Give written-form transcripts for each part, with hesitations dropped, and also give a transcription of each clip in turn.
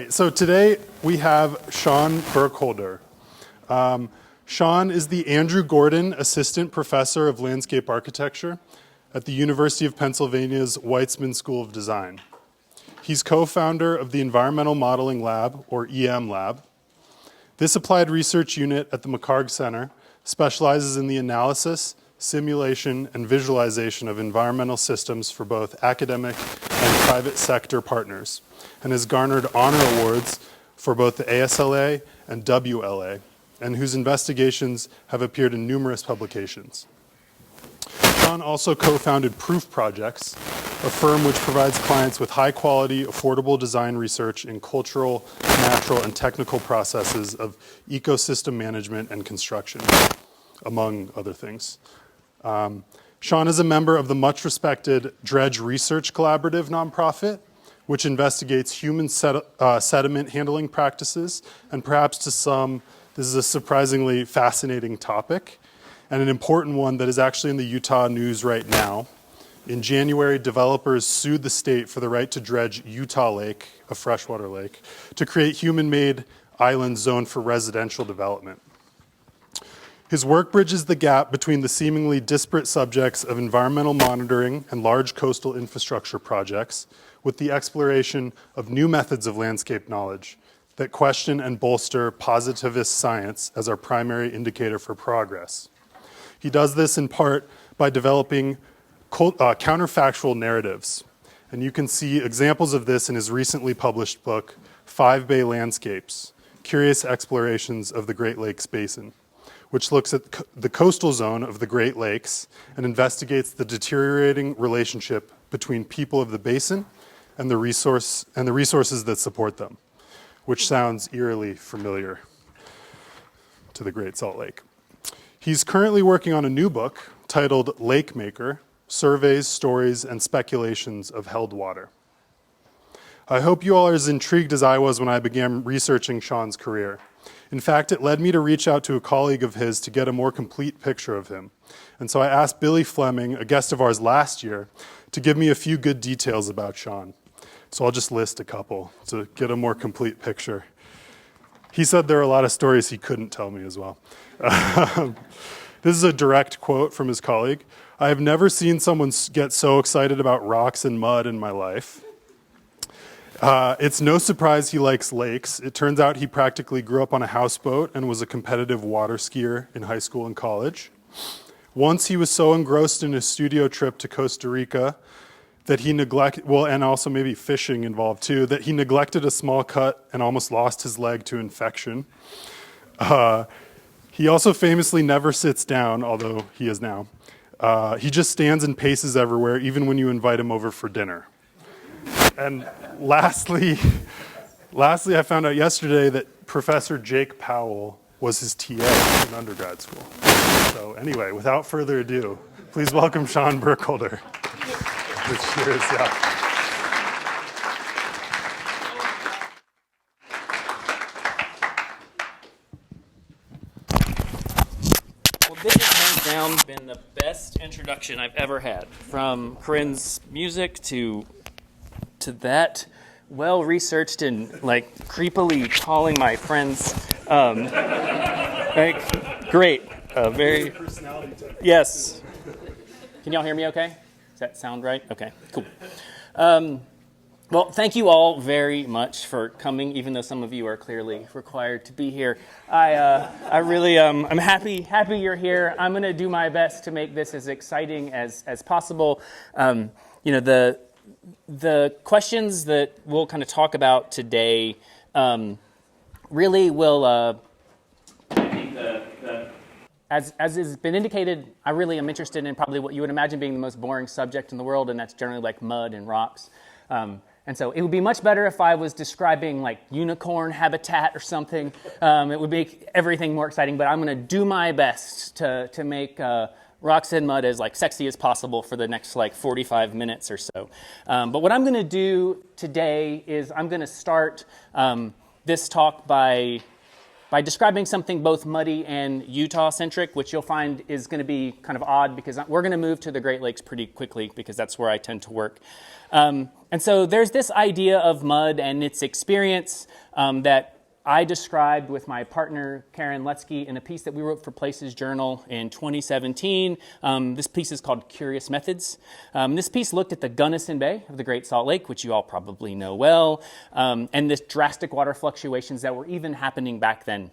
right, so today we have Sean Burkholder. Sean is the Andrew Gordon Assistant Professor of Landscape Architecture at the University of Pennsylvania's Weitzman School of Design. He's co-founder of the Environmental Modeling Lab, or EM Lab. This applied research unit at the McHarg Center specializes in the analysis, simulation, and visualization of environmental systems for both academic and private sector partners, and has garnered honor awards for both the ASLA and WLA, and whose investigations have appeared in numerous publications. Sean also co-founded Proof Projects, a firm which provides clients with high-quality, affordable design research in cultural, natural, and technical processes of ecosystem management and construction, among other things. Sean is a member of the much-respected Dredge Research Collaborative nonprofit, which investigates human sediment handling practices, and perhaps to some, this is a surprisingly fascinating topic, and an important one that is actually in the Utah news right now. In January, developers sued the state for the right to dredge Utah Lake, a freshwater lake, to create human-made islands zoned for residential development. His work bridges the gap between the seemingly disparate subjects of environmental monitoring and large coastal infrastructure projects with the exploration of new methods of landscape knowledge that question and bolster positivist science as our primary indicator for progress. He does this in part by developing counterfactual narratives. And you can see examples of this in his recently published book, 5 Bay Landscapes, Curious Explorations of the Great Lakes Basin, which looks at the coastal zone of the Great Lakes and investigates the deteriorating relationship between people of the basin and the resources that support them, which sounds eerily familiar to the Great Salt Lake. He's currently working on a new book titled Lake Maker: Surveys, Stories, and Speculations of Held Water. I hope you all are as intrigued as I was when I began researching Sean's career. In fact, it led me to reach out to a colleague of his to get a more complete picture of him. And so I asked Billy Fleming, a guest of ours last year, to give me a few good details about Sean. So I'll just list a couple to get a more complete picture. He said there are a lot of stories he couldn't tell me as well. This is a direct quote from his colleague. "I have never seen someone get so excited about rocks and mud in my life. It's no surprise he likes lakes. It turns out he practically grew up on a houseboat and was a competitive water skier in high school and college. Once he was so engrossed in his studio trip to Costa Rica that he and also maybe fishing involved too, that he neglected a small cut and almost lost his leg to infection. He also famously never sits down, although he is now. He just stands and paces everywhere, even when you invite him over for dinner. And lastly, I found out yesterday that Professor Jake Powell was his TA in undergrad school. So anyway, without further ado, please welcome Sean Burkholder." Cheers, yeah. Well, this has hands down been the best introduction I've ever had. From Corinne's music to that well-researched and like creepily calling my friends. Great. Very. Yes. Can y'all hear me okay? Does that sound right? Okay, cool. Well, thank you all very much for coming, even though some of you are clearly required to be here. I really, I'm happy you're here. I'm going to do my best to make this as exciting as possible. The questions that we'll kind of talk about today really will, as has been indicated, I really am interested in probably what you would imagine being the most boring subject in the world, and that's generally like mud and rocks. And so it would be much better if I was describing like unicorn habitat or something. It would make everything more exciting, but I'm going to do my best to make rocks and mud as like sexy as possible for the next like 45 minutes or so. But what I'm going to do today is I'm going to start this talk by by describing something both muddy and Utah-centric, which you'll find is going to be kind of odd because we're going to move to the Great Lakes pretty quickly because that's where I tend to work. And so there's this idea of mud and its experience that I described with my partner, Karen Lutsky, in a piece that we wrote for Places Journal in 2017. This piece is called Curious Methods. This piece looked at the Gunnison Bay of the Great Salt Lake, which you all probably know well, and the drastic water fluctuations that were even happening back then.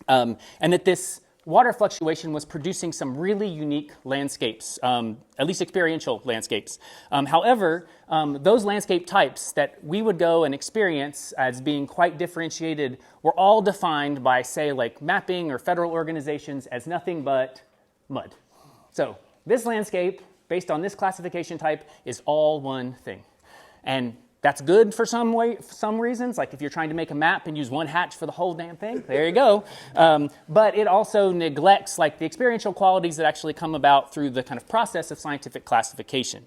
And that this water fluctuation was producing some really unique landscapes, at least experiential landscapes. However, those landscape types that we would go and experience as being quite differentiated were all defined by, say, like mapping or federal organizations as nothing but mud. So this landscape, based on this classification type, is all one thing. And that's good for some reasons, like if you're trying to make a map and use one hatch for the whole damn thing, there you go. But it also neglects like the experiential qualities that actually come about through the kind of process of scientific classification.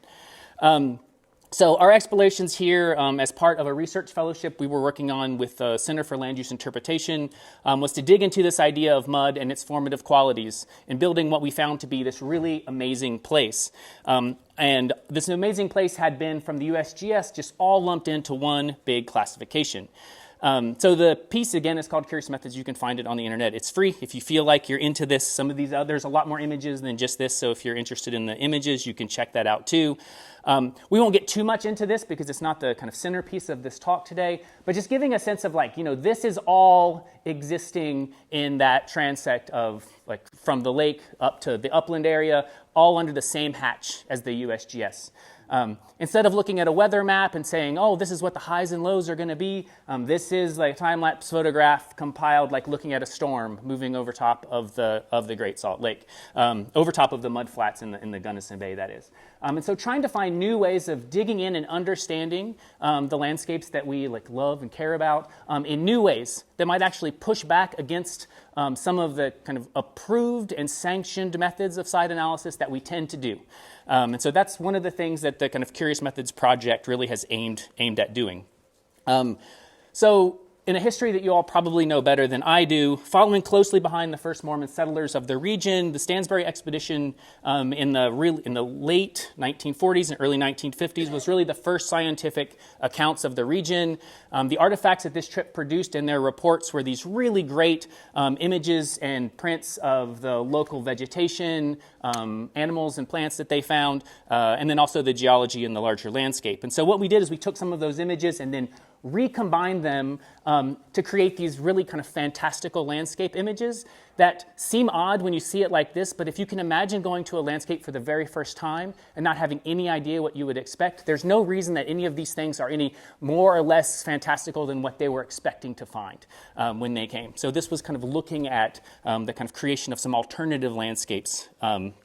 So our explorations here, as part of a research fellowship we were working on with the Center for Land Use Interpretation, was to dig into this idea of mud and its formative qualities in building what we found to be this really amazing place. And this amazing place had been, from the USGS, just all lumped into one big classification. So the piece, again, is called Curious Methods. You can find it on the internet. It's free if you feel like you're into this. Some of these there's a lot more images than just this, so if you're interested in the images, you can check that out too. We won't get too much into this because it's not the kind of centerpiece of this talk today, but just giving a sense of like, this is all existing in that transect of like from the lake up to the upland area, all under the same hatch as the USGS. Instead of looking at a weather map and saying, oh, this is what the highs and lows are going to be, this is like a time-lapse photograph compiled like looking at a storm moving over top of the Great Salt Lake, over top of the mud flats in the Gunnison Bay, that is. And so trying to find new ways of digging in and understanding the landscapes that we like love and care about in new ways that might actually push back against some of the kind of approved and sanctioned methods of site analysis that we tend to do. And so that's one of the things that the kind of Curious Methods project really has aimed at doing. So in a history that you all probably know better than I do, following closely behind the first Mormon settlers of the region, the Stansbury expedition in the late 1940s and early 1950s was really the first scientific accounts of the region. The artifacts that this trip produced in their reports were these really great images and prints of the local vegetation, animals and plants that they found, and then also the geology in the larger landscape. And so what we did is we took some of those images and then recombine them to create these really kind of fantastical landscape images that seem odd when you see it like this, but if you can imagine going to a landscape for the very first time and not having any idea what you would expect, there's no reason that any of these things are any more or less fantastical than what they were expecting to find when they came. So this was kind of looking at the kind of creation of some alternative landscapes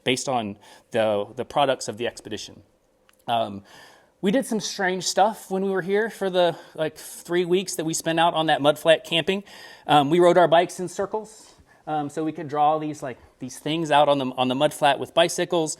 based on the products of the expedition. We did some strange stuff when we were here for the 3 weeks that we spent out on that mudflat camping. We rode our bikes in circles, so we could draw these things out on the mudflat with bicycles.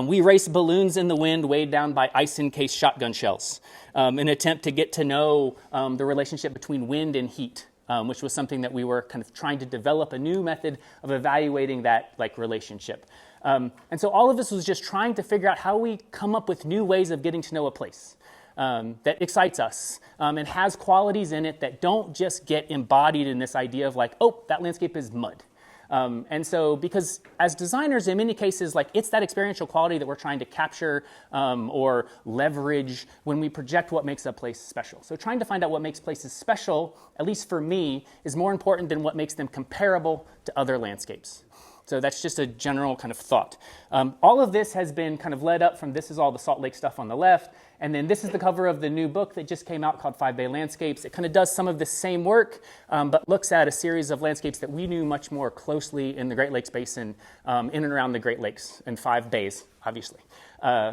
We raced balloons in the wind weighed down by ice-encased shotgun shells in an attempt to get to know the relationship between wind and heat, which was something that we were kind of trying to develop a new method of evaluating that relationship. And so all of this was just trying to figure out how we come up with new ways of getting to know a place that excites us and has qualities in it that don't just get embodied in this idea of like, oh, that landscape is mud. And so because as designers, in many cases, it's that experiential quality that we're trying to capture or leverage when we project what makes a place special. So trying to find out what makes places special, at least for me, is more important than what makes them comparable to other landscapes. So that's just a general kind of thought. All of this has been kind of led up from this is all the Salt Lake stuff on the left, and then this is the cover of the new book that just came out called 5 Bay Landscapes. It kind of does some of the same work, but looks at a series of landscapes that we knew much more closely in the Great Lakes Basin, in and around the Great Lakes, and 5 bays, obviously.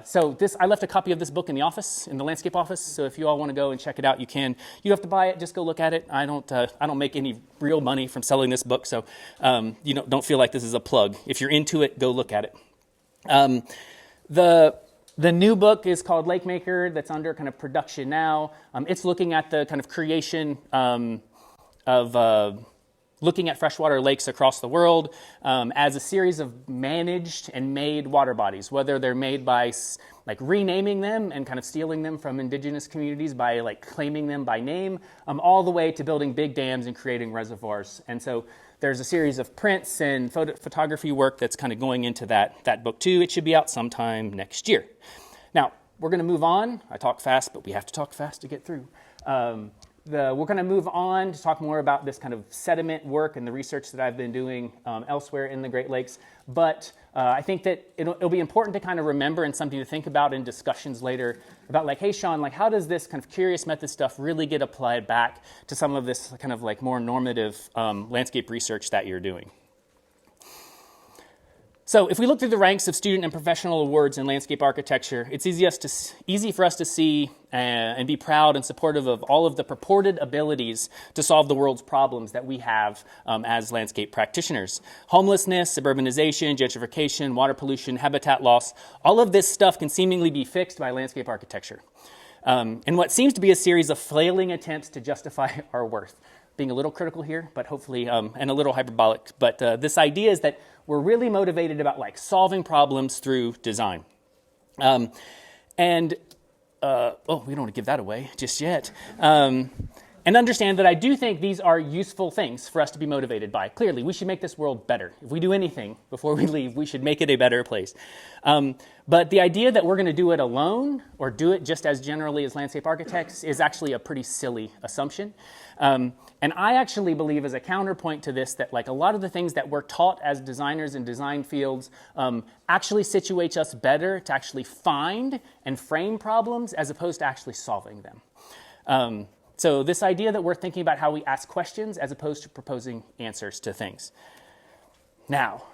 So I left a copy of this book in the office, in the landscape office. So if you all want to go and check it out, you can. You don't have to buy it; just go look at it. I don't make any real money from selling this book, so don't feel like this is a plug. If you're into it, go look at it. The new book is called Lake Maker. That's under kind of production now. It's looking at the kind of creation of looking at freshwater lakes across the world as a series of managed and made water bodies, whether they're made by like renaming them and kind of stealing them from indigenous communities by like claiming them by name, all the way to building big dams and creating reservoirs. And so there's a series of prints and photography work that's kind of going into that book too. It should be out sometime next year. Now, we're going to move on. I talk fast, but we have to talk fast to get through. We're going to move on to talk more about this kind of sediment work and the research that I've been doing elsewhere in the Great Lakes. But I think that it'll be important to kind of remember and something to think about in discussions later about like, hey, Sean, like how does this kind of curious method stuff really get applied back to some of this kind of like more normative landscape research that you're doing? So if we look through the ranks of student and professional awards in landscape architecture, it's easy for us to see and be proud and supportive of all of the purported abilities to solve the world's problems that we have as landscape practitioners. Homelessness, suburbanization, gentrification, water pollution, habitat loss, all of this stuff can seemingly be fixed by landscape architecture. And what seems to be a series of flailing attempts to justify our worth. Being a little critical here, but hopefully, and a little hyperbolic. But this idea is that we're really motivated about like solving problems through design. We don't want to give that away just yet. And understand that I do think these are useful things for us to be motivated by. Clearly, we should make this world better. If we do anything before we leave, we should make it a better place. But the idea that we're going to do it alone or do it just as generally as landscape architects is actually a pretty silly assumption. And I actually believe as a counterpoint to this that like a lot of the things that we're taught as designers in design fields actually situates us better to actually find and frame problems as opposed to actually solving them. So this idea that we're thinking about how we ask questions as opposed to proposing answers to things. Now,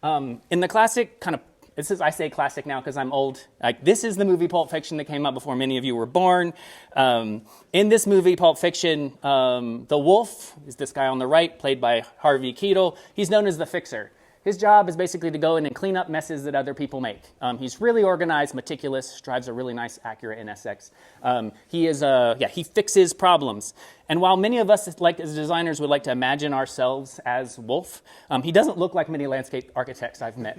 in the classic kind of, I say classic now because I'm old. Like this is the movie Pulp Fiction that came out before many of you were born. In this movie, Pulp Fiction, the wolf is this guy on the right, played by Harvey Keitel. He's known as the fixer. His job is basically to go in and clean up messes that other people make. He's really organized, meticulous, drives a really nice, accurate NSX. He fixes problems. And while many of us, like as designers, would like to imagine ourselves as Wolf, he doesn't look like many landscape architects I've met.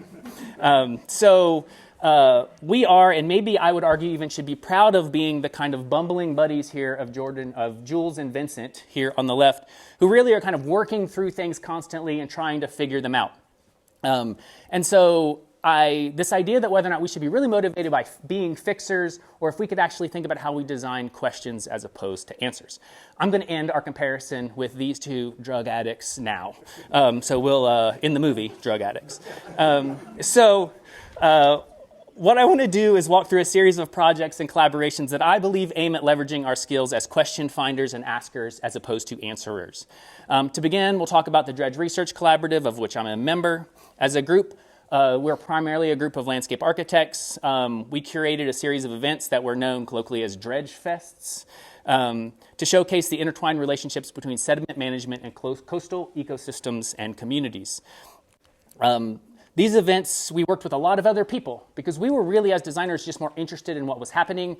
We are, and maybe I would argue even should be proud of being the kind of bumbling buddies here of Jules and Vincent here on the left, who really are kind of working through things constantly and trying to figure them out. This idea that whether or not we should be really motivated by being fixers or if we could actually think about how we design questions as opposed to answers. I'm going to end our comparison with these two drug addicts now. In the movie, drug addicts. What I want to do is walk through a series of projects and collaborations that I believe aim at leveraging our skills as question finders and askers as opposed to answerers. To begin, we'll talk about the Dredge Research Collaborative, of which I'm a member. As a group, we're primarily a group of landscape architects. We curated a series of events that were known colloquially as Dredge Fests to showcase the intertwined relationships between sediment management and coastal ecosystems and communities. These events, we worked with a lot of other people because we were really, as designers, just more interested in what was happening.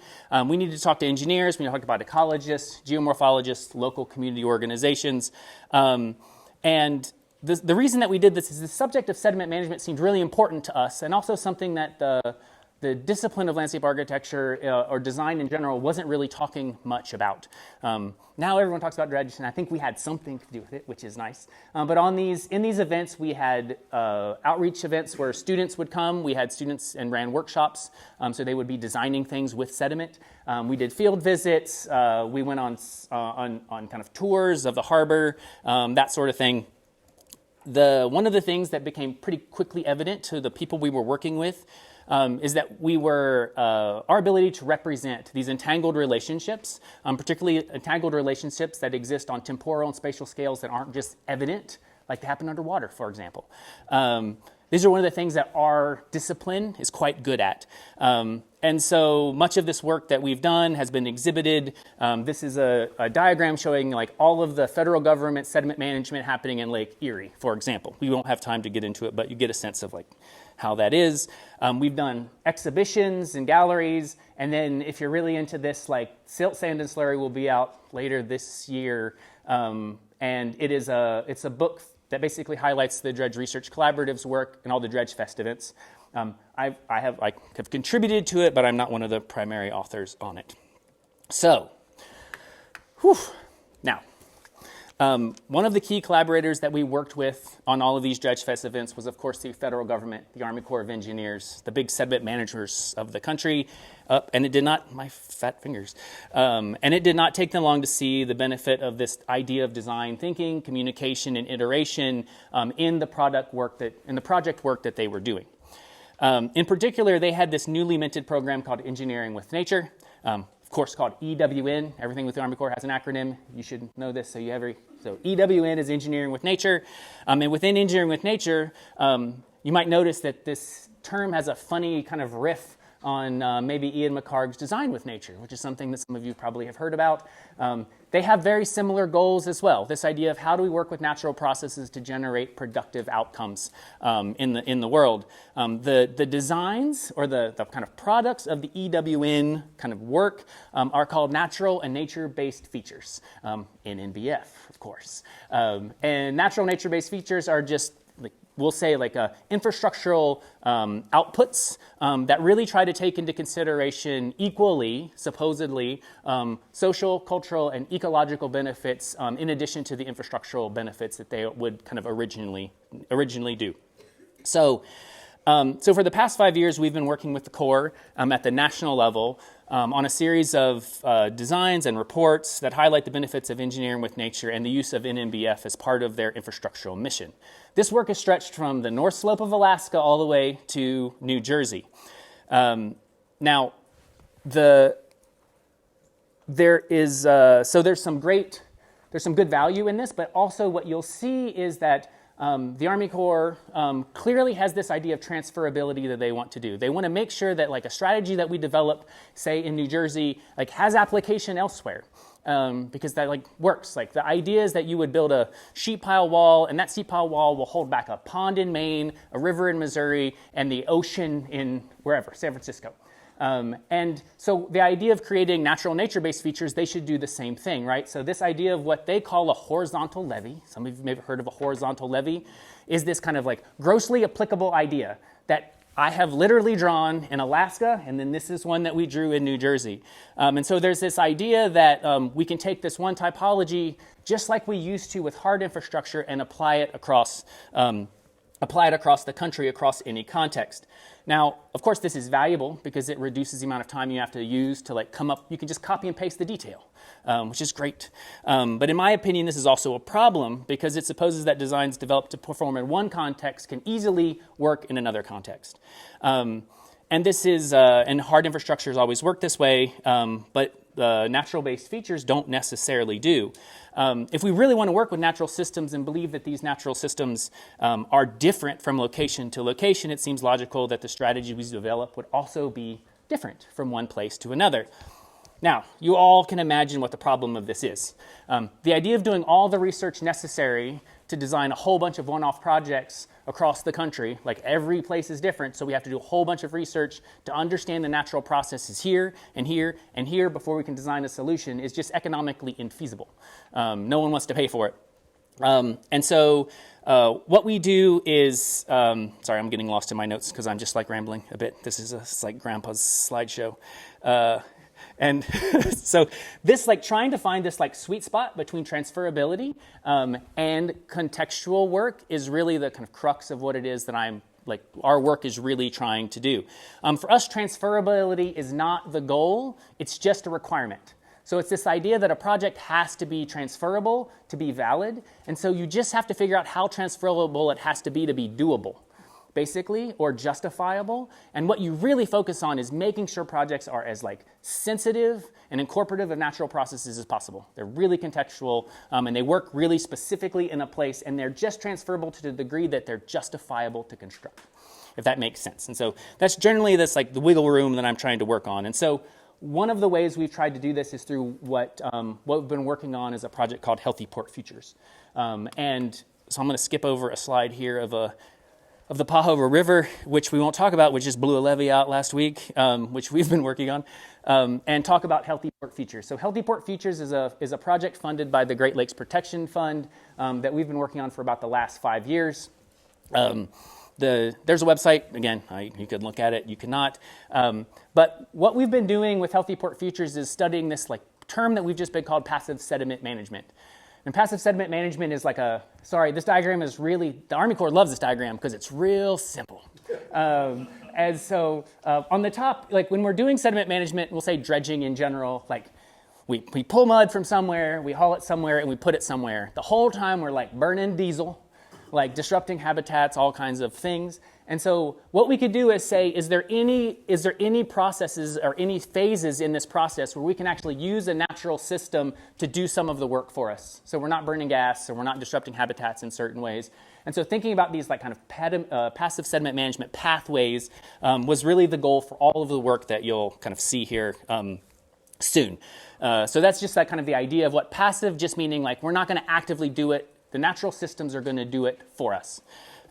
We needed to talk to engineers, we needed to talk about ecologists, geomorphologists, local community organizations. The reason that we did this is the subject of sediment management seemed really important to us and also something that the discipline of landscape architecture or design in general wasn't really talking much about. Now everyone talks about dredge, and I think we had something to do with it, which is nice. But in these events, we had outreach events where students would come. We had students and ran workshops, so they would be designing things with sediment. We did field visits. We went on kind of tours of the harbor, that sort of thing. One of the things that became pretty quickly evident to the people we were working with is that our ability to represent these entangled relationships, particularly entangled relationships that exist on temporal and spatial scales that aren't just evident, like they happen underwater, for example. These are one of the things that our discipline is quite good at. And so much of this work that we've done has been exhibited. This is a diagram showing like all of the federal government sediment management happening in Lake Erie, for example. We won't have time to get into it, but you get a sense of like how that is. We've done exhibitions and galleries, and then if you're really into this, like Silt, Sand, and Slurry will be out later this year. And it's a book that basically highlights the Dredge Research Collaborative's work and all the Dredge Fest events. I have contributed to it, but I'm not one of the primary authors on it. So, now, one of the key collaborators that we worked with on all of these Dredge Fest events was, of course, the federal government, the Army Corps of Engineers, the big sediment managers of the country. And it did not, my fat fingers, and it did not take them long to see the benefit of this idea of design thinking, communication, and iteration in the project work that they were doing. In particular, they had this newly minted program called Engineering with Nature, of course called EWN. Everything with the Army Corps has an acronym. You should know this, so EWN is Engineering with Nature. And within Engineering with Nature, you might notice that this term has a funny kind of riff on maybe Ian McHarg's Design with Nature, which is something that some of you probably have heard about. They have very similar goals as well. This idea of how do we work with natural processes to generate productive outcomes in the world. The designs or the kind of products of the EWN kind of work are called natural and nature-based features, NNBF, of course. And natural nature-based features are just we'll say infrastructural outputs that really try to take into consideration equally, supposedly, social, cultural, and ecological benefits in addition to the infrastructural benefits that they would kind of originally do. So for the past 5 years, we've been working with the Corps at the national level on a series of designs and reports that highlight the benefits of engineering with nature and the use of NNBF as part of their infrastructural mission. This work is stretched from the North Slope of Alaska all the way to New Jersey. Now, there's some good value in this, but also what you'll see is that the Army Corps clearly has this idea of transferability that they want to do. They want to make sure that a strategy that we develop, say in New Jersey, has application elsewhere. Because that works. The idea is that you would build a sheet pile wall, and that sheet pile wall will hold back a pond in Maine, a river in Missouri, and the ocean in wherever, San Francisco. And so the idea of creating natural nature-based features, they should do the same thing, right? So this idea of what they call a horizontal levee, some of you may have heard of a horizontal levee, is this kind of grossly applicable idea that I have literally drawn in Alaska, and then this is one that we drew in New Jersey. And so there's this idea that we can take this one typology, just like we used to with hard infrastructure, and apply it across the country, across any context. Now, of course, this is valuable because it reduces the amount of time you have to use to come up. You can just copy and paste the detail, which is great. But in my opinion, this is also a problem because it supposes that designs developed to perform in one context can easily work in another context. And this is, and hard infrastructures always work this way, but natural-based features don't necessarily do. If we really want to work with natural systems and believe that these natural systems are different from location to location, it seems logical that the strategy we develop would also be different from one place to another. Now, you all can imagine what the problem of this is. The idea of doing all the research necessary to design a whole bunch of one-off projects across the country, every place is different, so we have to do a whole bunch of research to understand the natural processes here and here and here before we can design a solution, is just economically infeasible. No one wants to pay for it. And so what we do is, sorry, I'm getting lost in my notes because I'm just rambling a bit. This is Grandpa's slideshow. And so this, trying to find this, sweet spot between transferability and contextual work is really the kind of crux of what it is that our work is really trying to do. For us, transferability is not the goal. It's just a requirement. So it's this idea that a project has to be transferable to be valid. And so you just have to figure out how transferable it has to be doable, basically, or justifiable. And what you really focus on is making sure projects are as sensitive and incorporative of natural processes as possible. They're really contextual, and they work really specifically in a place, and they're just transferable to the degree that they're justifiable to construct, if that makes sense. And so that's generally the wiggle room that I'm trying to work on. And so one of the ways we've tried to do this is through what we've been working on is a project called Healthy Port Futures. And so I'm going to skip over a slide here of the Pahova River, which we won't talk about, which just blew a levee out last week, which we've been working on, and talk about Healthy Port Futures. So Healthy Port Futures is a project funded by the Great Lakes Protection Fund that we've been working on for about the last 5 years. There's a website, again, you could look at it, you cannot. But what we've been doing with Healthy Port Futures is studying this term that we've just been called passive sediment management. And passive sediment management is this diagram is really, the Army Corps loves this diagram because it's real simple. And so on the top, when we're doing sediment management, we'll say dredging in general, we pull mud from somewhere, we haul it somewhere, and we put it somewhere. The whole time we're burning diesel, disrupting habitats, all kinds of things. And so what we could do is say, is there any processes or any phases in this process where we can actually use a natural system to do some of the work for us? So we're not burning gas, so we're not disrupting habitats in certain ways. And so thinking about these passive sediment management pathways was really the goal for all of the work that you'll kind of see here soon. So that's just the idea of what passive just meaning we're not going to actively do it. The natural systems are going to do it for us.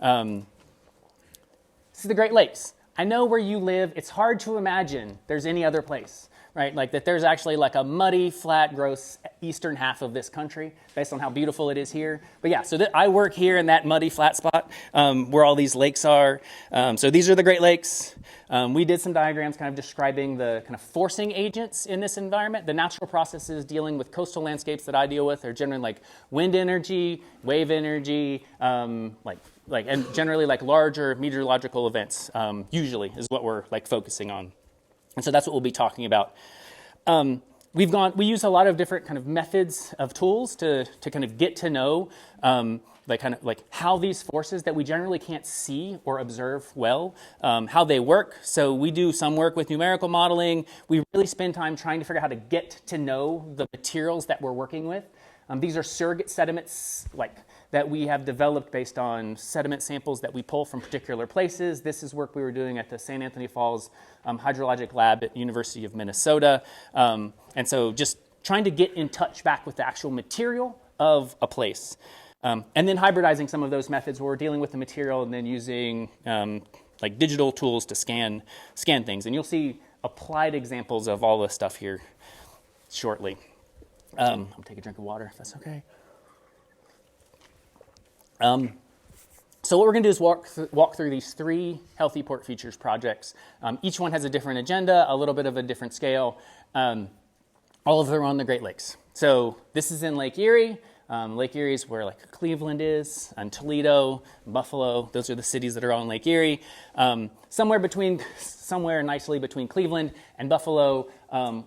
This is the Great Lakes. I know where you live. It's hard to imagine there's any other place, right? That there's actually a muddy, flat, gross eastern half of this country based on how beautiful it is here. But yeah, so I work here in that muddy, flat spot where all these lakes are. So these are the Great Lakes. We did some diagrams kind of describing the kind of forcing agents in this environment. The natural processes dealing with coastal landscapes that I deal with are generally wind energy, wave energy, and generally larger meteorological events, usually is what we're focusing on. And so that's what we'll be talking about. We use a lot of different kind of methods of tools to kind of get to know how these forces that we generally can't see or observe well, how they work. So we do some work with numerical modeling. We really spend time trying to figure out how to get to know the materials that we're working with. These are surrogate sediments that we have developed based on sediment samples that we pull from particular places. This is work we were doing at the St. Anthony Falls Hydrologic Lab at University of Minnesota. And so just trying to get in touch back with the actual material of a place. And then hybridizing some of those methods where we're dealing with the material and then using digital tools to scan things. And you'll see applied examples of all this stuff here shortly. I'm going to take a drink of water if that's okay. So what we're going to do is walk through these 3 Healthy Port Futures projects. Each one has a different agenda, a little bit of a different scale. All of them are on the Great Lakes. So this is in Lake Erie. Lake Erie is where Cleveland is, and Toledo, Buffalo. Those are the cities that are on Lake Erie. Somewhere nicely between Cleveland and Buffalo.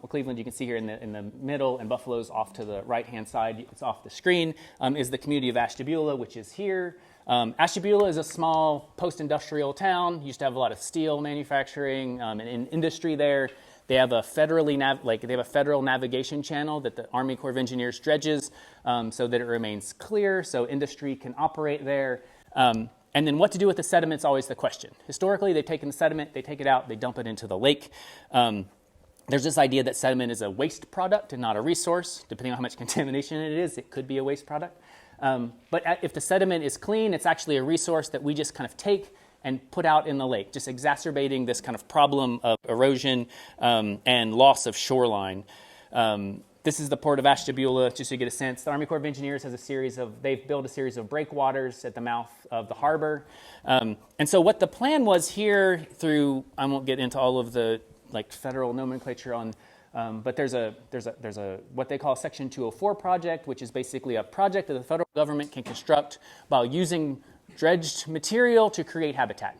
Cleveland you can see here in the middle, and Buffalo's off to the right-hand side. It's off the screen. Is the community of Ashtabula, which is here. Ashtabula is a small post-industrial town. Used to have a lot of steel manufacturing and industry there. They have a federal navigation channel that the Army Corps of Engineers dredges so that it remains clear, so industry can operate there. And then what to do with the sediment is always the question. Historically, they've taken the sediment, they take it out, they dump it into the lake. There's this idea that sediment is a waste product and not a resource. Depending on how much contamination it is, it could be a waste product. But if the sediment is clean, it's actually a resource that we just kind of take and put out in the lake, just exacerbating this kind of problem of erosion and loss of shoreline. This is the port of Ashtabula, just so you get a sense. The Army Corps of Engineers has they've built a series of breakwaters at the mouth of the harbor. And so what the plan was here I won't get into all of the federal nomenclature on, but there's a what they call Section 204 project, which is basically a project that the federal government can construct while using dredged material to create habitat.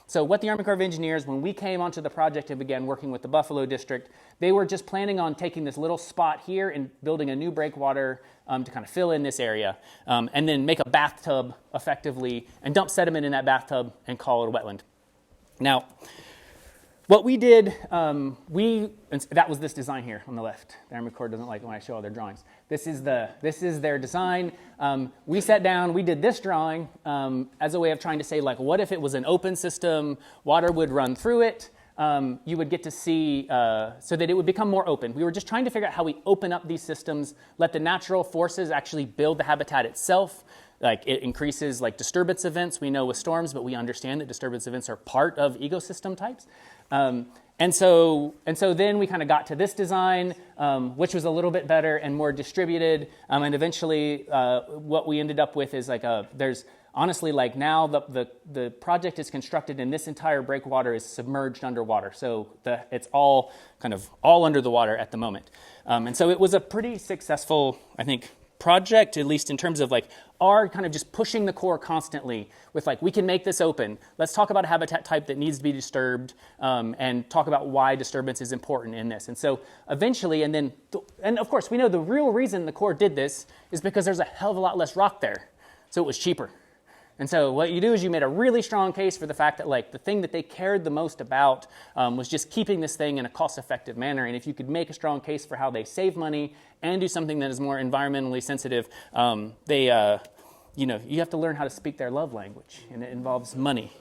So what the Army Corps of Engineers, when we came onto the project and began working with the Buffalo District, they were just planning on taking this little spot here and building a new breakwater to kind of fill in this area, and then make a bathtub effectively and dump sediment in that bathtub and call it a wetland. Now, what we did, that was this design here on the left. The Army Corps doesn't like when I show all their drawings. This is their design. We sat down, we did this drawing as a way of trying to say, what if it was an open system, water would run through it, you would get to see, so that it would become more open. We were just trying to figure out how we open up these systems, let the natural forces actually build the habitat itself, like it increases like disturbance events. We know with storms, but we understand that disturbance events are part of ecosystem types. And so then we kind of got to this design, which was a little bit better and more distributed. And eventually what we ended up with is like there's honestly like now the project is constructed and this entire breakwater is submerged underwater. So it's all kind of all under the water at the moment. And so it was a pretty successful, I think, project, at least in terms of like our kind of just pushing the core constantly with like, we can make this open. Let's talk about a habitat type that needs to be disturbed and talk about why disturbance is important in this. And so eventually, and of course, we know the real reason the core did this is because there's a hell of a lot less rock there. So it was cheaper. And so what you do is you made a really strong case for the fact that like the thing that they cared the most about was just keeping this thing in a cost-effective manner. And if you could make a strong case for how they save money and do something that is more environmentally sensitive, you have to learn how to speak their love language, and it involves money.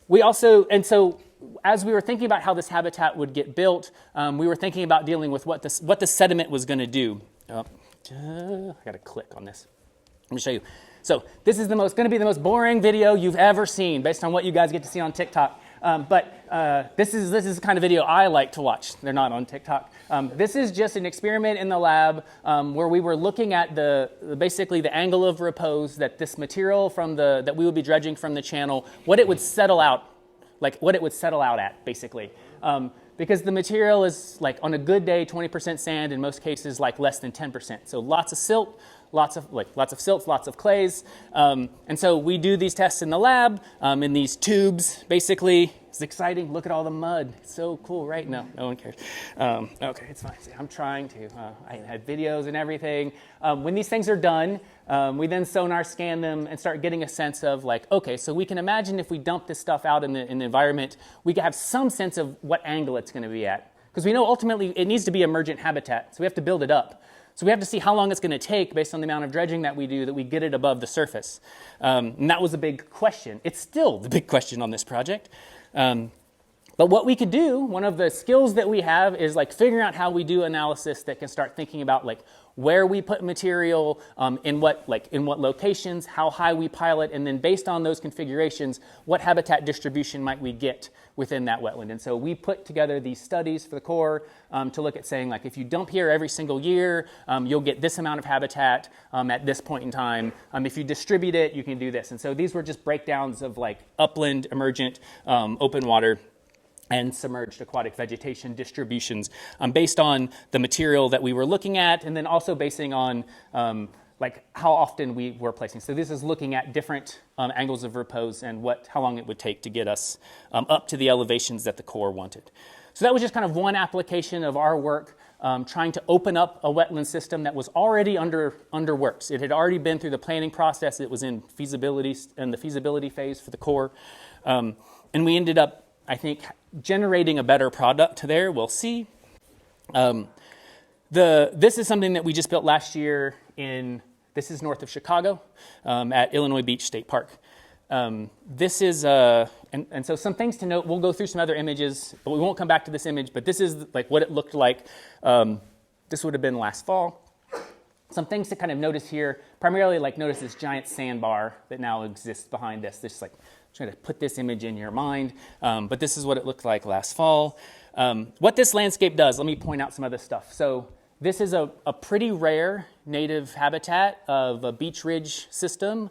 We also, and so as we were thinking about how this habitat would get built, we were thinking about dealing with what the sediment was going to do. I got to click on this. Let me show you. So this is going to be the most boring video you've ever seen based on what you guys get to see on TikTok. But this is the kind of video I like to watch. They're not on TikTok. This is just an experiment in the lab where we were looking at basically the angle of repose that this material that we would be dredging from the channel, what it would settle out at, basically. Because the material is like on a good day 20% sand, in most cases like less than 10%. So lots of silt, lots of silts, lots of clays. And so we do these tests in the lab in these tubes, basically. It's exciting. Look at all the mud. It's so cool, right? No one cares. Okay, it's fine. See, I'm trying to. I had videos and everything. When these things are done, we then sonar scan them and start getting a sense of like, okay, so we can imagine if we dump this stuff out in the environment, we can have some sense of what angle it's going to be at. Because we know ultimately it needs to be emergent habitat, so we have to build it up. So we have to see how long it's going to take based on the amount of dredging that we do that we get it above the surface. And that was a big question. It's still the big question on this project. But what we could do, one of the skills that we have is like figuring out how we do analysis that can start thinking about like where we put material, in what locations, how high we pile it, and then based on those configurations, what habitat distribution might we get within that wetland. And so we put together these studies for the Corps to look at saying like if you dump here every single year, you'll get this amount of habitat at this point in time. If you distribute it, you can do this. And so these were just breakdowns of like upland, emergent, open water, and submerged aquatic vegetation distributions based on the material that we were looking at, and then also basing on like how often we were placing. So this is looking at different angles of repose and how long it would take to get us up to the elevations that the Corps wanted. So that was just kind of one application of our work trying to open up a wetland system that was already under works. It had already been through the planning process. It was in the feasibility phase for the Corps. And we ended up, I think, generating a better product there. We'll see. This is something that we just built last year this is north of Chicago at Illinois Beach State Park. This is, and so some things to note. We'll go through some other images, but we won't come back to this image, but this is like what it looked like. This would have been last fall. Some things to kind of notice here, primarily like notice this giant sandbar that now exists behind this. This like trying to put this image in your mind, but this is what it looked like last fall. What this landscape does, let me point out some other stuff. So this is a pretty rare native habitat of a beach ridge system.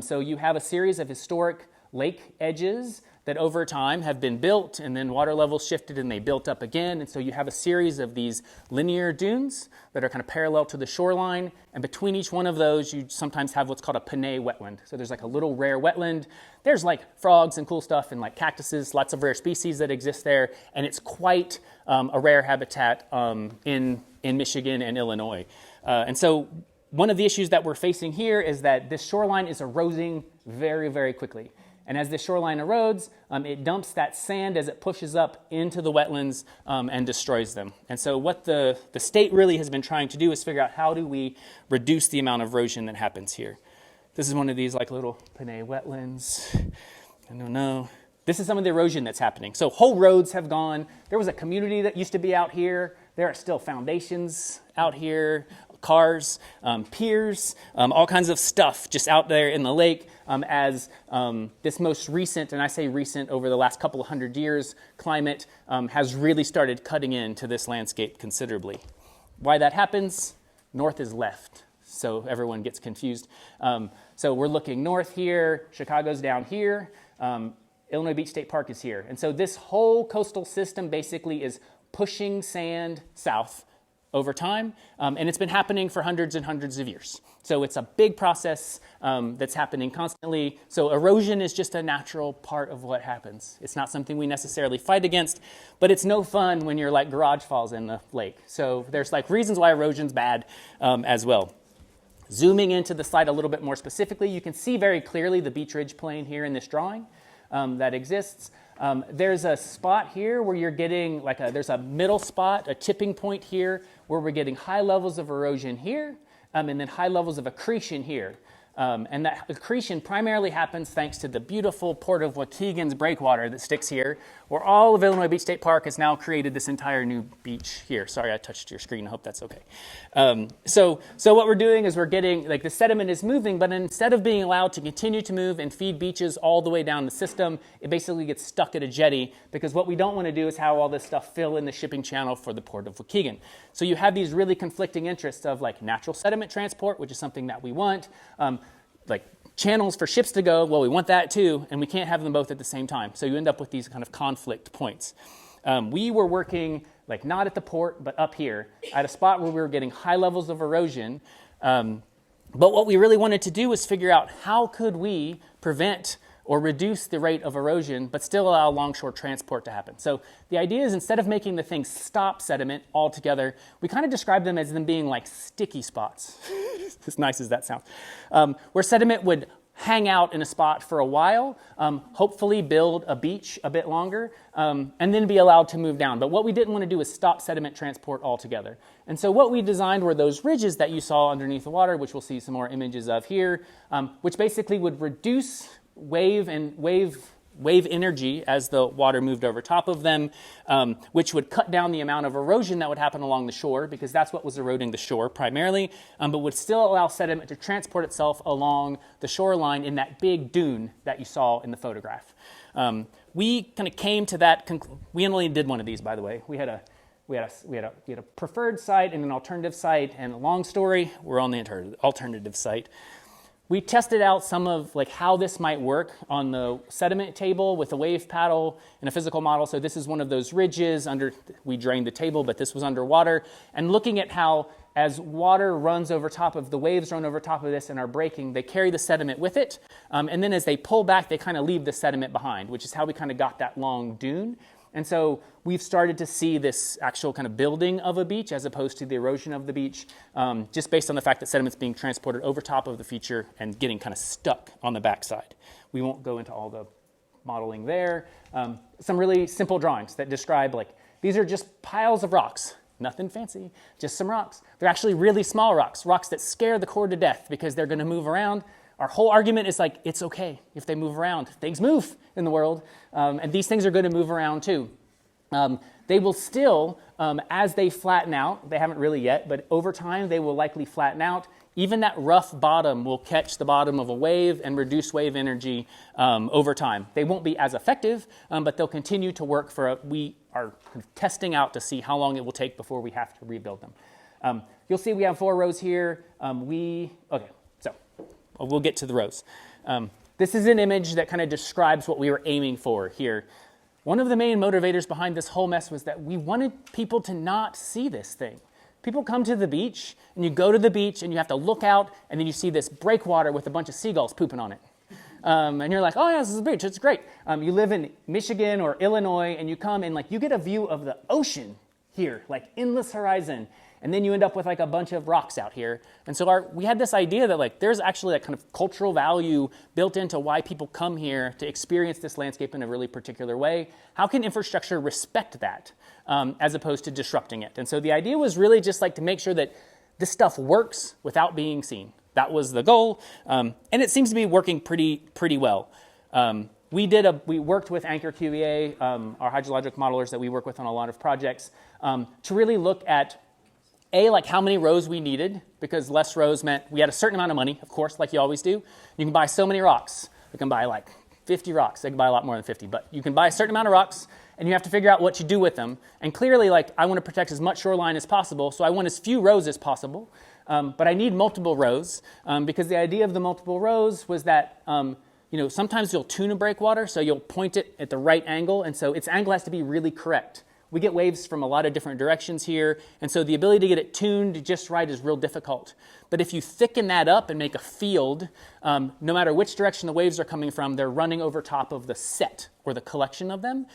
So you have a series of historic lake edges that over time have been built, and then water levels shifted and they built up again. And so you have a series of these linear dunes that are kind of parallel to the shoreline. And between each one of those, you sometimes have what's called a Panay wetland. So there's like a little rare wetland. There's like frogs and cool stuff and like cactuses, lots of rare species that exist there. And it's quite a rare habitat in Michigan and Illinois. And so one of the issues that we're facing here is that this shoreline is eroding very, very quickly. And as the shoreline erodes, it dumps that sand as it pushes up into the wetlands and destroys them. And so what the state really has been trying to do is figure out how do we reduce the amount of erosion that happens here. This is one of these like little Panay wetlands. I don't know. This is some of the erosion that's happening. So whole roads have gone. There was a community that used to be out here. There are still foundations out here. cars, piers, all kinds of stuff just out there in the lake as this most recent, and I say recent over the last couple of 100 years, climate has really started cutting into this landscape considerably. Why that happens? North is left, so everyone gets confused. So we're looking north here, Chicago's down here, Illinois Beach State Park is here. And so this whole coastal system basically is pushing sand south over time, and it's been happening for hundreds and hundreds of years. So it's a big process that's happening constantly. So erosion is just a natural part of what happens. It's not something we necessarily fight against, but it's no fun when your like garage falls in the lake. So there's like reasons why erosion's bad as well. Zooming into the slide a little bit more specifically, you can see very clearly the beach ridge plane here in this drawing that exists. There's a spot here where you're getting there's a middle spot, a tipping point here where we're getting high levels of erosion here and then high levels of accretion here. And that accretion primarily happens thanks to the beautiful Port of Waukegan's breakwater that sticks here, where all of Illinois Beach State Park has now created this entire new beach here. Sorry, I touched your screen. I hope that's okay. So what we're doing is we're getting, the sediment is moving, but instead of being allowed to continue to move and feed beaches all the way down the system, it basically gets stuck at a jetty, because what we don't want to do is have all this stuff fill in the shipping channel for the Port of Waukegan. So you have these really conflicting interests of natural sediment transport, which is something that we want, channels for ships to go, well, we want that too, and we can't have them both at the same time. So you end up with these kind of conflict points. We were working not at the port, but up here at a spot where we were getting high levels of erosion. But what we really wanted to do was figure out how could we prevent or reduce the rate of erosion, but still allow longshore transport to happen. So the idea is, instead of making the thing stop sediment altogether, we kind of describe them as them being like sticky spots, as nice as that sounds, where sediment would hang out in a spot for a while, hopefully build a beach a bit longer, and then be allowed to move down. But what we didn't want to do is stop sediment transport altogether. And so what we designed were those ridges that you saw underneath the water, which we'll see some more images of here, which basically would reduce wave energy as the water moved over top of them, which would cut down the amount of erosion that would happen along the shore, because that's what was eroding the shore primarily, but would still allow sediment to transport itself along the shoreline in that big dune that you saw in the photograph. We kind of came to that we only did one of these, by the way. We had a preferred site and an alternative site, and a long story, we're on the alternative site. We tested out some of how this might work on the sediment table with a wave paddle and a physical model. So this is one of those ridges we drained the table, but this was underwater. And looking at how, as water runs over top of the waves, run over top of this and are breaking, they carry the sediment with it. And then as they pull back, they kind of leave the sediment behind, which is how we kind of got that long dune. And so we've started to see this actual kind of building of a beach as opposed to the erosion of the beach, just based on the fact that sediment's being transported over top of the feature and getting kind of stuck on the backside. We won't go into all the modeling there. Some really simple drawings that describe these are just piles of rocks. Nothing fancy, just some rocks. They're actually really small rocks that scare the core to death because they're going to move around. Our whole argument is it's okay if they move around. Things move in the world, and these things are going to move around too. They will still, as they flatten out, they haven't really yet, but over time they will likely flatten out. Even that rough bottom will catch the bottom of a wave and reduce wave energy over time. They won't be as effective, but they'll continue to work we are testing out to see how long it will take before we have to rebuild them. You'll see we have 4 rows here. We'll get to the rows. This is an image that kind of describes what we were aiming for here. One of the main motivators behind this whole mess was that we wanted people to not see this thing. People come to the beach, and you go to the beach, and you have to look out, and then you see this breakwater with a bunch of seagulls pooping on it. And you're like, oh, yeah, this is a beach. It's great. You live in Michigan or Illinois, and you come, and you get a view of the ocean here, endless horizon. And then you end up with a bunch of rocks out here. And so we had this idea that there's actually that kind of cultural value built into why people come here to experience this landscape in a really particular way. How can infrastructure respect that as opposed to disrupting it? And so the idea was really just to make sure that this stuff works without being seen. That was the goal. And it seems to be working pretty well. We worked with Anchor QEA, our hydrologic modelers that we work with on a lot of projects, to really look at like how many rows we needed, because less rows meant we had a certain amount of money, of course, like you always do. You can buy so many rocks. You can buy like 50 rocks. They can buy a lot more than 50, but you can buy a certain amount of rocks, and you have to figure out what you do with them. And clearly, like, I want to protect as much shoreline as possible, so I want as few rows as possible. But I need multiple rows, because the idea of the multiple rows was that sometimes you'll tune a breakwater, so you'll point it at the right angle, and so its angle has to be really correct. We get waves from a lot of different directions here, and so the ability to get it tuned just right is real difficult. But if you thicken that up and make a field, no matter which direction the waves are coming from, they're running over top of the set, or the collection of them,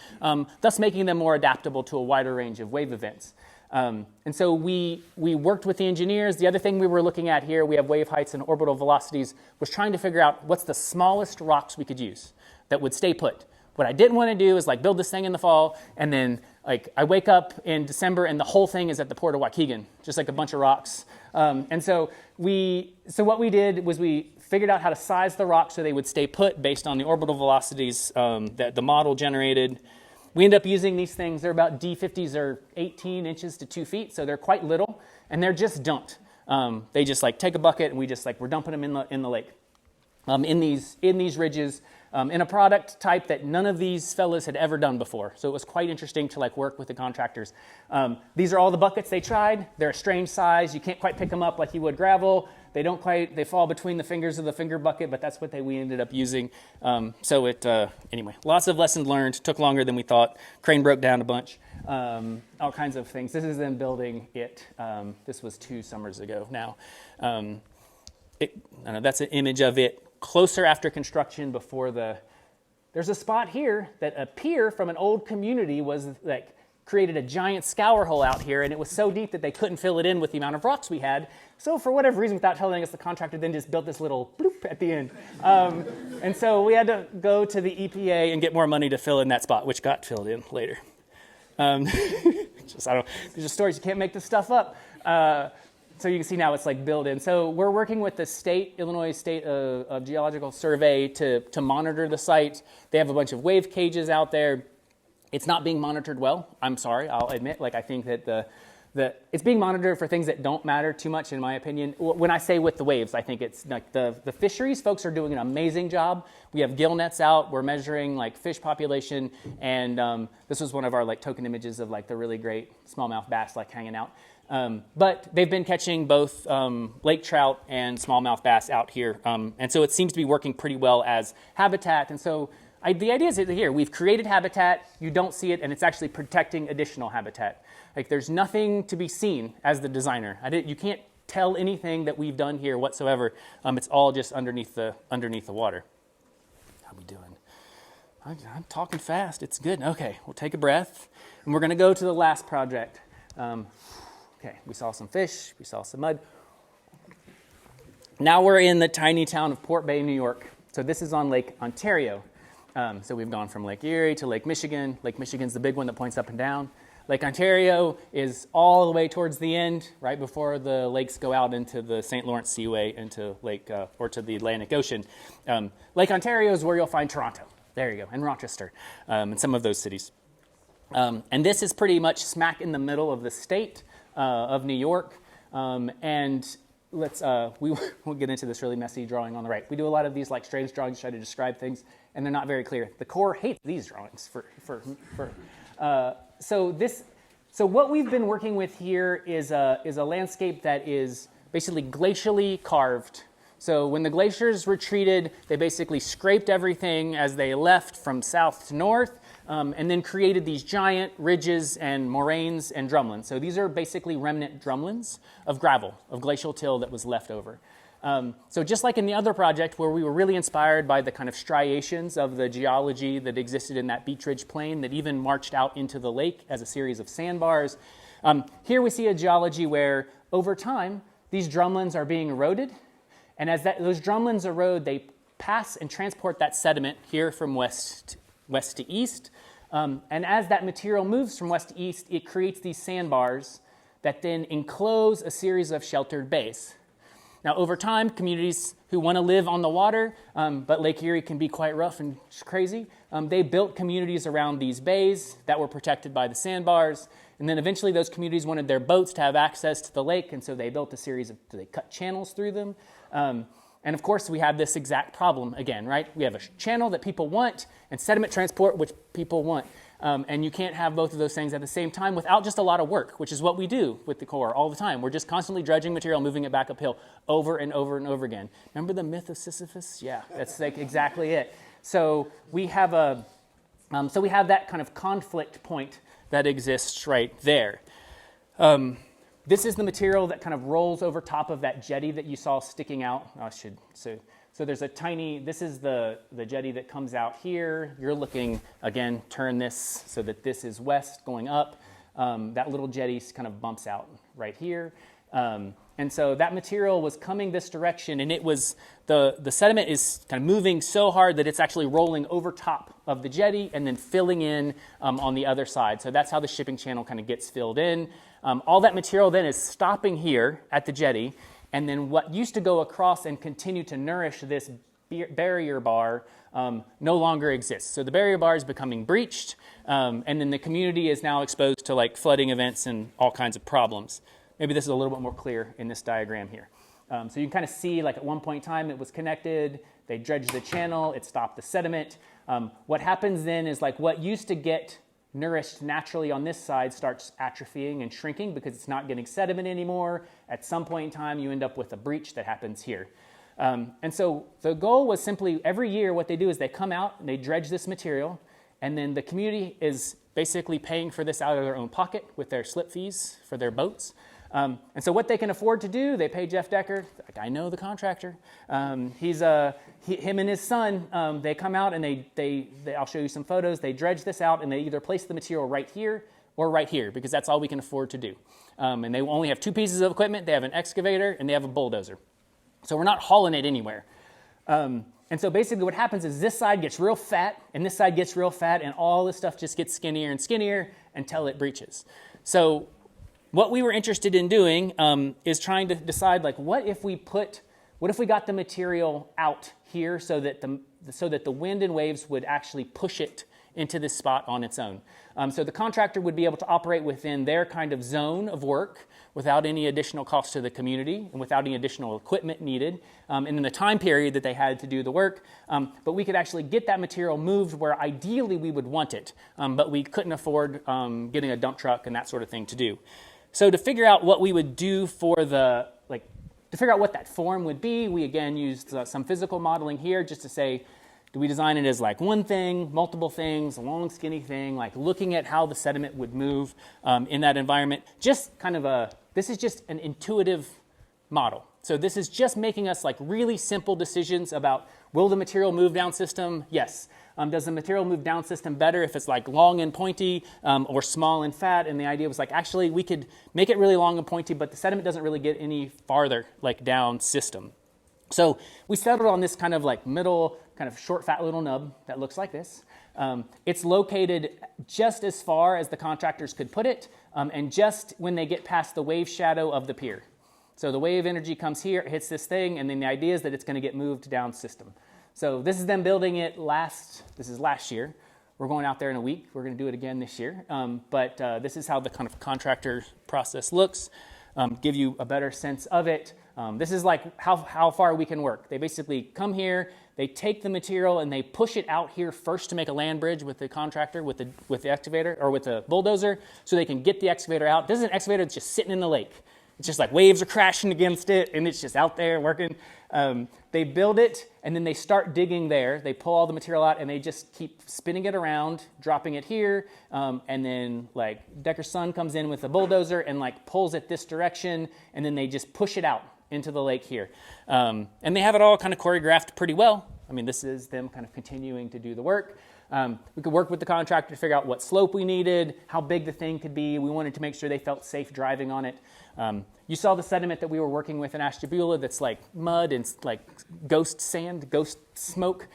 thus making them more adaptable to a wider range of wave events. And so we worked with the engineers. The other thing we were looking at here, we have wave heights and orbital velocities, was trying to figure out what's the smallest rocks we could use that would stay put. What I didn't want to do is like build this thing in the fall, and then like I wake up in December and the whole thing is at the port of Waukegan, just like a bunch of rocks. And so what we did was we figured out how to size the rocks so they would stay put based on the orbital velocities that the model generated. We end up using these things. They're about D50s, are 18 inches to 2 feet, so they're quite little, and they're just dumped. They just like take a bucket and we're dumping them in the lake, in these ridges. In a product type that none of these fellas had ever done before. So it was quite interesting to like work with the contractors. These are all the buckets they tried. They're a strange size. You can't quite pick them up like you would gravel. They fall between the fingers of the finger bucket, but that's what we ended up using. Anyway, lots of lessons learned. Took longer than we thought. Crane broke down a bunch. All kinds of things. This is them building it. This was 2 summers ago now. That's an image of it closer after construction before there's a spot here that a pier from an old community was like created a giant scour hole out here, and it was so deep that they couldn't fill it in with the amount of rocks we had. So for whatever reason, without telling us, the contractor then just built this little bloop at the end. And so we had to go to the EPA and get more money to fill in that spot, which got filled in later. These are stories, you can't make this stuff up. So you can see now it's like built in. So we're working with the Illinois State of Geological Survey to monitor the site. They have a bunch of wave cages out there. It's not being monitored well. I'm sorry, I'll admit. Like I think that it's being monitored for things that don't matter too much, in my opinion. When I say with the waves, I think it's like the fisheries folks are doing an amazing job. We have gill nets out. We're measuring like fish population, and this was one of our like token images of like the really great smallmouth bass like hanging out. But they've been catching both lake trout and smallmouth bass out here, and so it seems to be working pretty well as habitat. And so the idea is that here we've created habitat, you don't see it, and it's actually protecting additional habitat. Like there's nothing to be seen as the designer. You can't tell anything that we've done here whatsoever. It's all just underneath the water. How we doing? I'm talking fast. It's good. Okay, we'll take a breath, and we're going to go to the last project. Okay, we saw some fish, we saw some mud. Now we're in the tiny town of Port Bay, New York. So this is on Lake Ontario. So we've gone from Lake Erie to Lake Michigan. Lake Michigan's the big one that points up and down. Lake Ontario is all the way towards the end, right before the lakes go out into the St. Lawrence Seaway, into or to the Atlantic Ocean. Lake Ontario is where you'll find Toronto. There you go, and Rochester, and some of those cities. And this is pretty much smack in the middle of the state of New York, and we'll get into this really messy drawing on the right. We do a lot of these like strange drawings, try to describe things, and they're not very clear. The Corps hates these drawings So what we've been working with here is a landscape that is basically glacially carved. So when the glaciers retreated, they basically scraped everything as they left from south to north, and then created these giant ridges and moraines and drumlins. So these are basically remnant drumlins of gravel, of glacial till that was left over. So just like in the other project where we were really inspired by the kind of striations of the geology that existed in that beach ridge plain that even marched out into the lake as a series of sandbars, here we see a geology where over time these drumlins are being eroded, and as those drumlins erode, they pass and transport that sediment here from west to east. And as that material moves from west to east, it creates these sandbars that then enclose a series of sheltered bays. Now, over time, communities who want to live on the water, but Lake Erie can be quite rough and crazy, they built communities around these bays that were protected by the sandbars. And then eventually those communities wanted their boats to have access to the lake, and so they built a series of, they cut channels through them. And of course, we have this exact problem again, right? We have a channel that people want and sediment transport, which people want. And you can't have both of those things at the same time without just a lot of work, which is what we do with the Corps all the time. We're just constantly dredging material, moving it back uphill over and over and over again. Remember the myth of Sisyphus? Yeah, that's like exactly it. So we have that kind of conflict point that exists right there. This is the material that kind of rolls over top of that jetty that you saw sticking out. So there's a tiny, this is the jetty that comes out here. You're looking, again, turn this so that this is west going up. That little jetty kind of bumps out right here. And so that material was coming this direction, and it was, the sediment is kind of moving so hard that it's actually rolling over top of the jetty and then filling in on the other side. So that's how the shipping channel kind of gets filled in. All that material then is stopping here at the jetty, and then what used to go across and continue to nourish this barrier bar no longer exists. So the barrier bar is becoming breached, and then the community is now exposed to like flooding events and all kinds of problems. Maybe this is a little bit more clear in this diagram here. So you can kind of see like at one point in time it was connected, they dredged the channel, it stopped the sediment. What happens then is like what used to get nourished naturally on this side starts atrophying and shrinking because it's not getting sediment anymore. At some point in time, you end up with a breach that happens here. And so the goal was simply every year what they do is they come out and they dredge this material, and then the community is basically paying for this out of their own pocket with their slip fees for their boats. And so what they can afford to do, they pay Jeff Decker. Like, I know the contractor. Him and his son, they come out and they I'll show you some photos. They dredge this out and they either place the material right here or right here because that's all we can afford to do. And they only have two pieces of equipment. They have an excavator and they have a bulldozer. So we're not hauling it anywhere. And so basically what happens is this side gets real fat and this side gets real fat and all this stuff just gets skinnier and skinnier until it breaches. So what we were interested in doing is trying to decide, like, what if we got the material out here so that the wind and waves would actually push it into this spot on its own. So the contractor would be able to operate within their kind of zone of work without any additional cost to the community and without any additional equipment needed, and in the time period that they had to do the work. But we could actually get that material moved where ideally we would want it, but we couldn't afford getting a dump truck and that sort of thing to do. So to figure out what we would do to figure out what that form would be, we again used some physical modeling here just to say, do we design it as like one thing, multiple things, a long skinny thing, like looking at how the sediment would move in that environment. Just kind of this is just an intuitive model. So this is just making us like really simple decisions about, will the material move down system? Yes. Does the material move down system better if it's like long and pointy or small and fat? And the idea was like, actually, we could make it really long and pointy, but the sediment doesn't really get any farther like down system. So we settled on this kind of like middle, kind of short, fat little nub that looks like this. It's located just as far as the contractors could put it, and just when they get past the wave shadow of the pier. So the wave energy comes here, it hits this thing, and then the idea is that it's going to get moved down system. So this is them building it last year. We're going out there in a week. We're going to do it again this year. But this is how the kind of contractor process looks. Give you a better sense of it. This is like how far we can work. They basically come here, they take the material, and they push it out here first to make a land bridge with the contractor, with the excavator, or with the bulldozer, so they can get the excavator out. This is an excavator that's just sitting in the lake. It's just like waves are crashing against it, and it's just out there working. They build it, and then they start digging there. They pull all the material out, and they just keep spinning it around, dropping it here, and then like Decker's son comes in with a bulldozer and like pulls it this direction, and then they just push it out into the lake here. And they have it all kind of choreographed pretty well. I mean, this is them kind of continuing to do the work. We could work with the contractor to figure out what slope we needed, how big the thing could be. We wanted to make sure they felt safe driving on it. You saw the sediment that we were working with in Ashtabula that's like mud and like ghost sand, ghost smoke.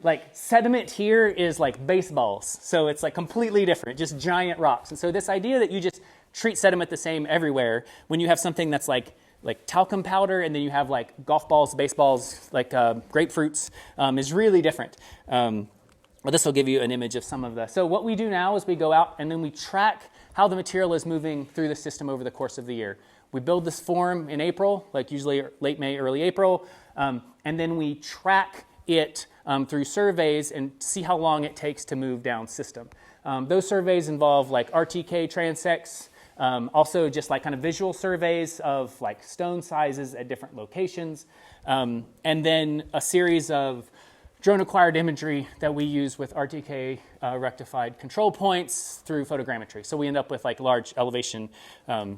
Like sediment here is like baseballs. So it's like completely different, just giant rocks. And so this idea that you just treat sediment the same everywhere when you have something that's like like talcum powder, and then you have like golf balls, baseballs, like grapefruits, is really different. But this will give you an image of some of the. So what we do now is we go out and then we track how the material is moving through the system over the course of the year. We build this form in April, like usually late May, early April, and then we track it through surveys and see how long it takes to move down system. Those surveys involve like RTK transects, also just like kind of visual surveys of like stone sizes at different locations, and then a series of drone-acquired imagery that we use with RTK rectified control points through photogrammetry. So we end up with like large elevation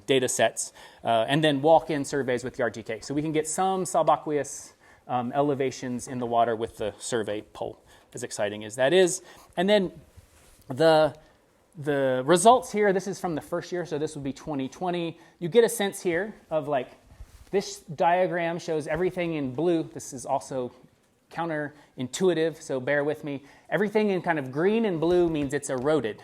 data sets, and then walk-in surveys with the RTK. So we can get some subaqueous elevations in the water with the survey pole, as exciting as that is. And then the results here, this is from the first year, so this would be 2020. You get a sense here of like, this diagram shows everything in blue. This is also counterintuitive, so bear with me. Everything in kind of green and blue means it's eroded.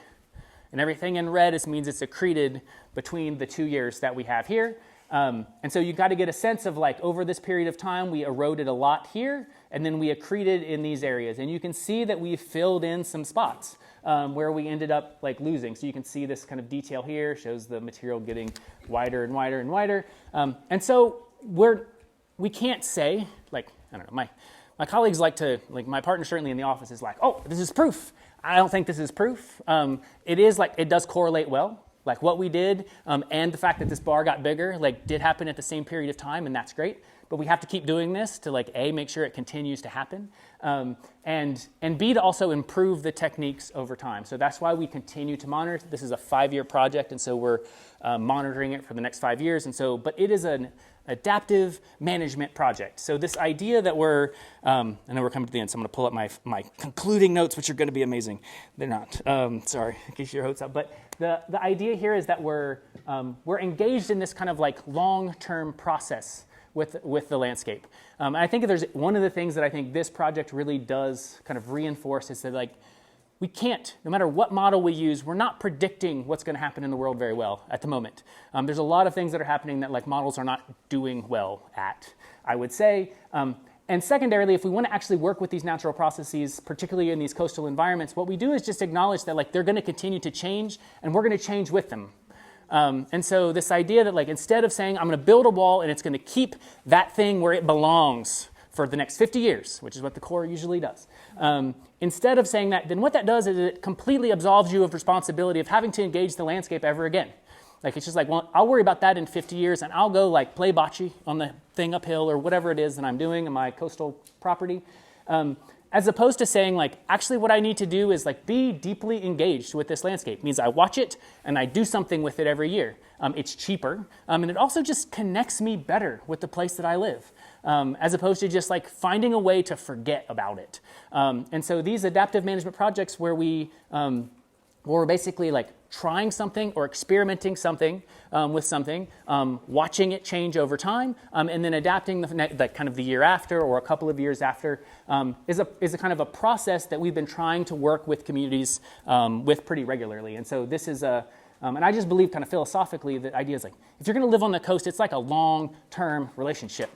And everything in red means it's accreted between the 2 years that we have here. And so you got to get a sense of like over this period of time, we eroded a lot here, and then we accreted in these areas. And you can see that we filled in some spots where we ended up like losing. So you can see this kind of detail here, shows the material getting wider and wider and wider. And so we can't say, like, I don't know, my colleagues like to, like my partner certainly in the office is like, oh, this is proof. I don't think this is proof. It is like, it does correlate well. Like what we did and the fact that this bar got bigger, like did happen at the same period of time, and that's great. But we have to keep doing this to like A, make sure it continues to happen, and B, to also improve the techniques over time. So that's why we continue to monitor. This is a 5-year project, and so we're monitoring it for the next 5 years. And so, but it is an adaptive management project. So this idea that I know we're coming to the end, so I'm going to pull up my concluding notes, which are going to be amazing. They're not. Sorry, in case your hopes up. But the idea here is that we're engaged in this kind of like long-term process with the landscape. And I think if there's one of the things that I think this project really does kind of reinforce is that like we can't, no matter what model we use, we're not predicting what's going to happen in the world very well at the moment. There's a lot of things that are happening that like models are not doing well at, I would say. And secondarily, if we want to actually work with these natural processes, particularly in these coastal environments, what we do is just acknowledge that like they're going to continue to change, and we're going to change with them. And so this idea that like instead of saying I'm going to build a wall and it's going to keep that thing where it belongs for the next 50 years, which is what the Corps usually does. Instead of saying that, then what that does is it completely absolves you of responsibility of having to engage the landscape ever again. Like it's just like, well, I'll worry about that in 50 years and I'll go like play bocce on the thing uphill or whatever it is that I'm doing in my coastal property. As opposed to saying like, actually what I need to do is like be deeply engaged with this landscape. It means I watch it and I do something with it every year. It's cheaper, and it also just connects me better with the place that I live, as opposed to just like finding a way to forget about it. And so these adaptive management projects where we're basically like trying something or experimenting something with something, watching it change over time, and then adapting the kind of the year after or a couple of years after is a kind of a process that we've been trying to work with communities with pretty regularly. And so this is and I just believe kind of philosophically the idea is like, if you're going to live on the coast, it's like a long-term relationship.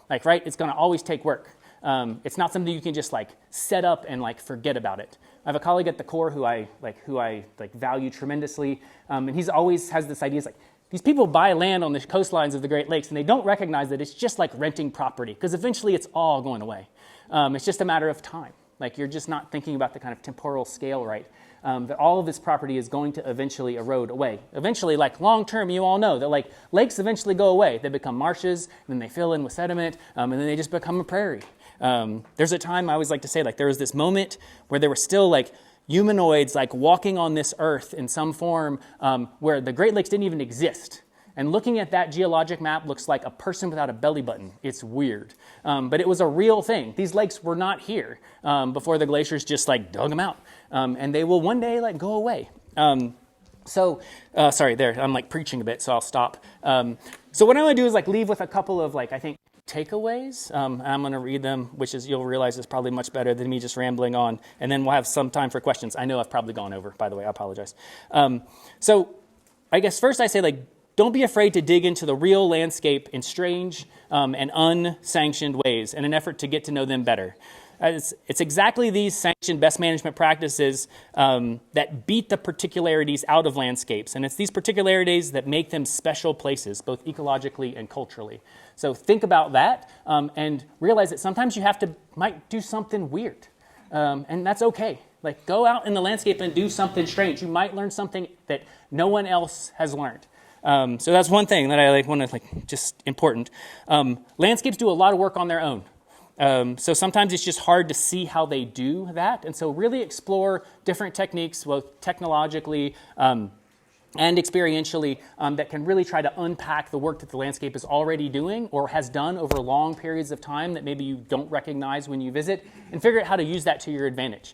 Like, right, it's going to always take work. It's not something you can just like set up and like forget about it. I have a colleague at the Corps who I value tremendously, and he's always has this idea. It's like these people buy land on the coastlines of the Great Lakes, and they don't recognize that it's just like renting property, because eventually it's all going away. It's just a matter of time. Like you're just not thinking about the kind of temporal scale, right? That all of this property is going to eventually erode away. Eventually, like long term, you all know that like lakes eventually go away. They become marshes, and then they fill in with sediment, and then they just become a prairie. There's a time I always like to say, like there was this moment where there were still like humanoids like walking on this earth in some form where the Great Lakes didn't even exist. And looking at that geologic map looks like a person without a belly button. It's weird. But it was a real thing. These lakes were not here before the glaciers just like dug them out. And they will one day like go away. Sorry, there, I'm like preaching a bit, so I'll stop. So what I want to do is like leave with a couple of like, I think, takeaways. I'm going to read them, which is you'll realize is probably much better than me just rambling on. And then we'll have some time for questions. I know I've probably gone over, by the way, I apologize. So I guess first I say like, don't be afraid to dig into the real landscape in strange and unsanctioned ways in an effort to get to know them better. It's exactly these sanctioned best management practices that beat the particularities out of landscapes. And it's these particularities that make them special places, both ecologically and culturally. So think about that and realize that sometimes you might do something weird. And that's okay. Like, go out in the landscape and do something strange. You might learn something that no one else has learned. So that's one thing that I want to just important. Landscapes do a lot of work on their own. So sometimes it's just hard to see how they do that. And so really explore different techniques, both technologically and experientially, that can really try to unpack the work that the landscape is already doing or has done over long periods of time that maybe you don't recognize when you visit, and figure out how to use that to your advantage.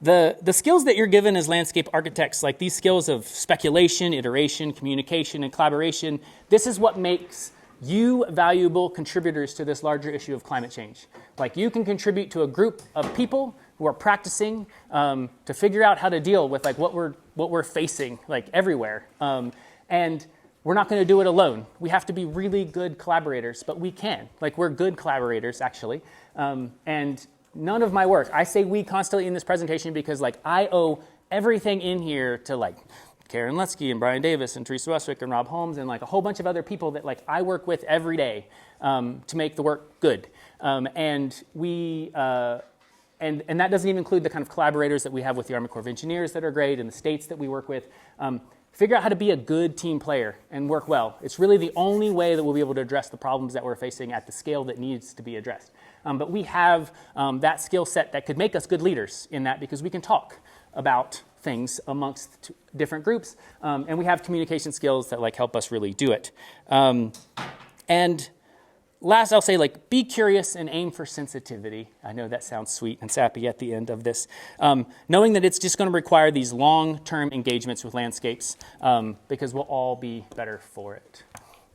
The skills that you're given as landscape architects, like these skills of speculation, iteration, communication, and collaboration, this is what makes you valuable contributors to this larger issue of climate change. Like, you can contribute to a group of people who are practicing to figure out how to deal with what we're facing everywhere. And we're not going to do it alone. We have to be really good collaborators, but we can. We're good collaborators, actually. And none of my work, I say we constantly in this presentation because I owe everything in here to Karen Lutsky and Brian Davis and Teresa Westwick and Rob Holmes and a whole bunch of other people that I work with every day to make the work good. And that doesn't even include the kind of collaborators that we have with the Army Corps of Engineers that are great, and the states that we work with. Figure out how to be a good team player and work well. It's really the only way that we'll be able to address the problems that we're facing at the scale that needs to be addressed. But we have that skill set that could make us good leaders in that, because we can talk about things amongst different groups, and we have communication skills that help us really do it. And last, I'll say be curious and aim for sensitivity. I know that sounds sweet and sappy at the end of this. Knowing that it's just going to require these long-term engagements with landscapes, because we'll all be better for it.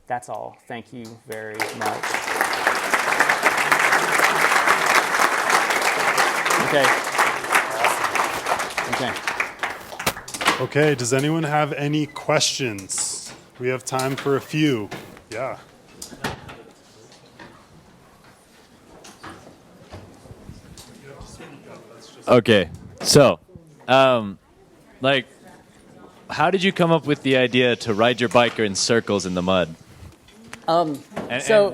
That's all. Thank you very much. Okay. Okay, does anyone have any questions? We have time for a few. Yeah. Okay, so, how did you come up with the idea to ride your bike in circles in the mud? And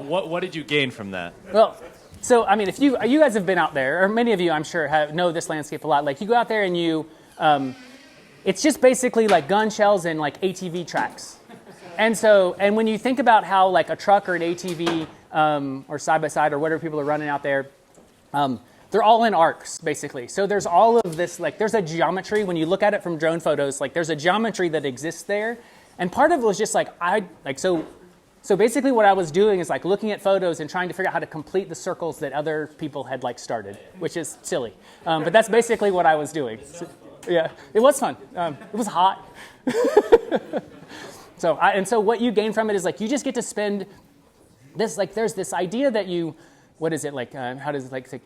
what did you gain from that? Well, so I mean, if you guys have been out there, or many of you, I'm sure, know this landscape a lot. You go out there and you, it's just basically gun shells and ATV tracks. And when you think about how a truck or an ATV or side by side or whatever people are running out there, they're all in arcs, basically. So there's all of this, there's a geometry. When you look at it from drone photos, there's a geometry that exists there. And part of it was just so basically what I was doing is looking at photos and trying to figure out how to complete the circles that other people had started, which is silly. But that's basically what I was doing. So, yeah, it was fun. It was hot. So what you gain from it is you just get to spend this, there's this idea that you, what is it, how does it,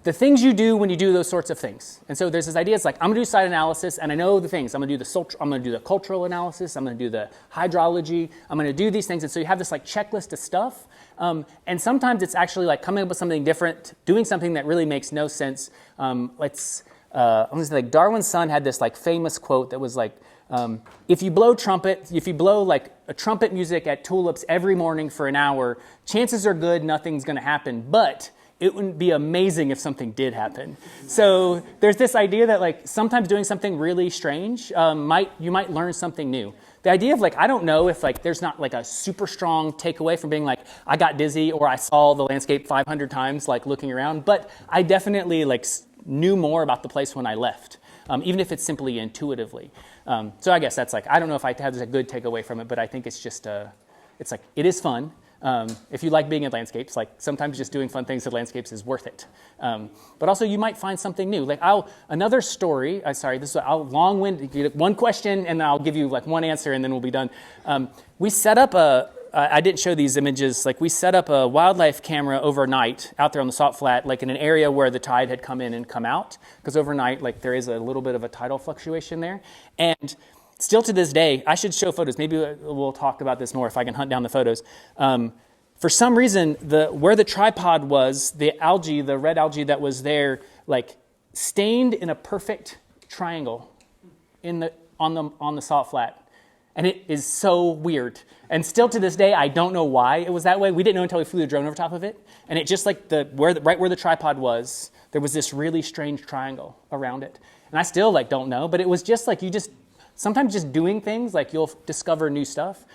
the things you do when you do those sorts of things. And so there's this idea, it's I'm going to do site analysis, and I know the things. I'm going to do the cultural analysis. I'm going to do the hydrology. I'm going to do these things. And so you have this checklist of stuff. And sometimes it's actually coming up with something different, doing something that really makes no sense. I'm going to say Darwin's son had this famous quote that was if you blow a trumpet music at tulips every morning for an hour, chances are good nothing's going to happen. But it wouldn't be amazing if something did happen. So there's this idea that sometimes doing something really strange, you might learn something new. The idea of I don't know if there's not a super strong takeaway from being I got dizzy or I saw the landscape 500 times looking around, but I definitely knew more about the place when I left, even if it's simply intuitively. So I guess that's I don't know if I have a good takeaway from it, but I think it's just it is fun. If you like being in landscapes, sometimes just doing fun things in landscapes is worth it. But also you might find something new. Another story, I'll long-winded, one question and then I'll give you one answer and then we'll be done. We set up I didn't show these images, we set up a wildlife camera overnight out there on the salt flat, in an area where the tide had come in and come out, because overnight, there is a little bit of a tidal fluctuation there. And still to this day, I should show photos. Maybe we'll talk about this more if I can hunt down the photos. For some reason, where the tripod was, the algae, the red algae that was there, like stained in a perfect triangle on the salt flat. And it is so weird. And still to this day, I don't know why it was that way. We didn't know until we flew the drone over top of it. And it just like right where the tripod was, there was this really strange triangle around it. And I still like don't know, but it was just like sometimes just doing things, like you'll discover new stuff,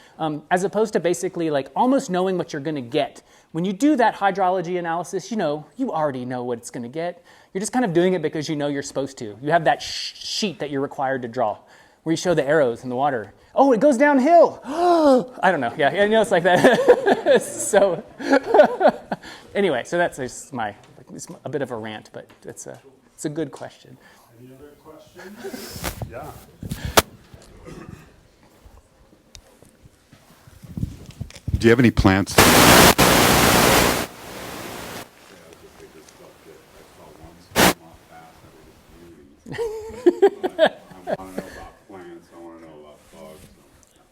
as opposed to basically like almost knowing what you're going to get. When you do that hydrology analysis, you already know what it's going to get. You're just kind of doing it because you know you're supposed to. You have that sheet that you're required to draw, where you show the arrows in the water. Oh, it goes downhill. I don't know. Yeah, it's like that. So anyway, so that's just it's a bit of a rant, but it's a good question. Any other questions? Yeah. Do you have any plants?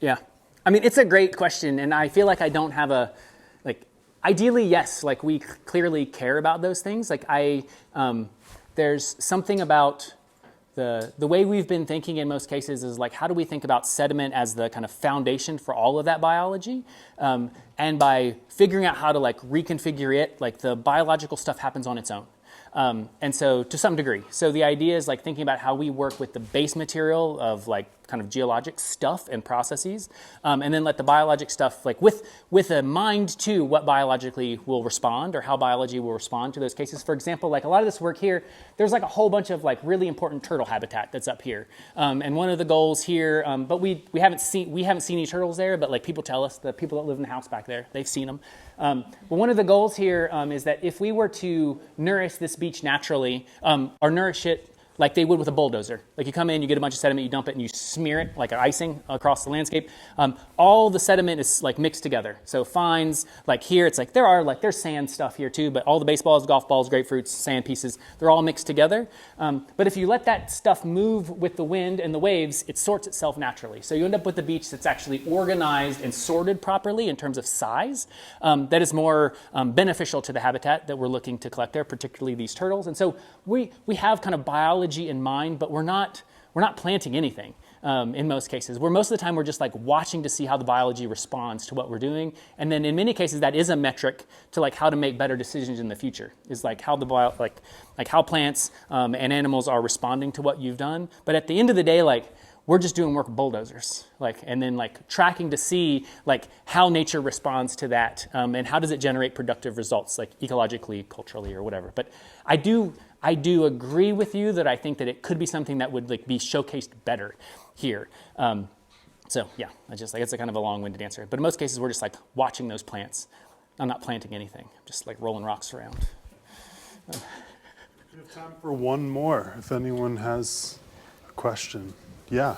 Yeah. I mean, it's a great question, and I feel like I don't have ideally, yes, like we clearly care about those things. Like there's something about the way we've been thinking in most cases is like, how do we think about sediment as the kind of foundation for all of that biology? And by figuring out how to like reconfigure it, like the biological stuff happens on its own. And so to some degree. So the idea is like thinking about how we work with the base material of like kind of geologic stuff and processes, and then let the biologic stuff, like with a mind to what biologically will respond or how biology will respond to those cases. For example, like a lot of this work here, there's like a whole bunch of like really important turtle habitat that's up here. And one of the goals here, but we haven't seen any turtles there, but like people tell us, the people that live in the house back there, they've seen them. But one of the goals here is that if we were to nourish this beach naturally, or nourish it like they would with a bulldozer. Like you come in, you get a bunch of sediment, you dump it, and you smear it like icing across the landscape. All the sediment is like mixed together. So fines, like here, it's like there's sand stuff here too, but all the baseballs, golf balls, grapefruits, sand pieces, they're all mixed together. But if you let that stuff move with the wind and the waves, it sorts itself naturally. So you end up with a beach that's actually organized and sorted properly in terms of size, that is more beneficial to the habitat that we're looking to collect there, particularly these turtles. And so we have kind of biology in mind, but we're not planting anything in most cases. Most of the time we're just like watching to see how the biology responds to what we're doing, and then in many cases that is a metric to like how to make better decisions in the future. Is like how how plants and animals are responding to what you've done. But at the end of the day, like we're just doing work with bulldozers, and then like tracking to see like how nature responds to that, and how does it generate productive results, like ecologically, culturally, or whatever. But I do agree with you that I think that it could be something that would like be showcased better here. So yeah, it's a kind of a long-winded answer. But in most cases, we're just like watching those plants. I'm not planting anything. I'm just like rolling rocks around. We have time for one more, if anyone has a question. Yeah.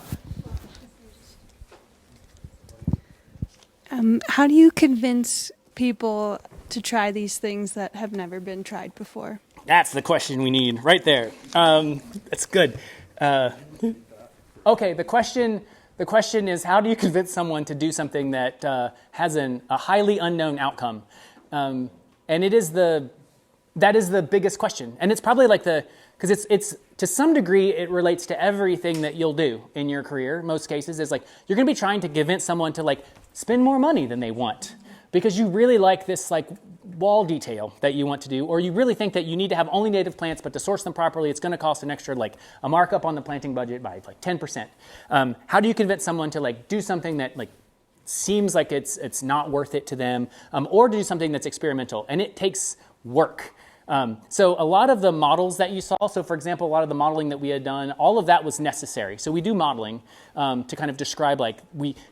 How do you convince people to try these things that have never been tried before? That's the question we need right there. That's good. Okay, the question is, how do you convince someone to do something that has a highly unknown outcome? And that is the biggest question. And it's probably like because it's to some degree it relates to everything that you'll do in your career. Most cases is like you're going to be trying to convince someone to like spend more money than they want because you really like this like wall detail that you want to do, or you really think that you need to have only native plants, but to source them properly, it's going to cost an extra like a markup on the planting budget by like 10%. How do you convince someone to like do something that like seems like it's not worth it to them, or to do something that's experimental? And it takes work. So a lot of the models that you saw, so for example, a lot of the modeling that we had done, all of that was necessary. So we do modeling to kind of describe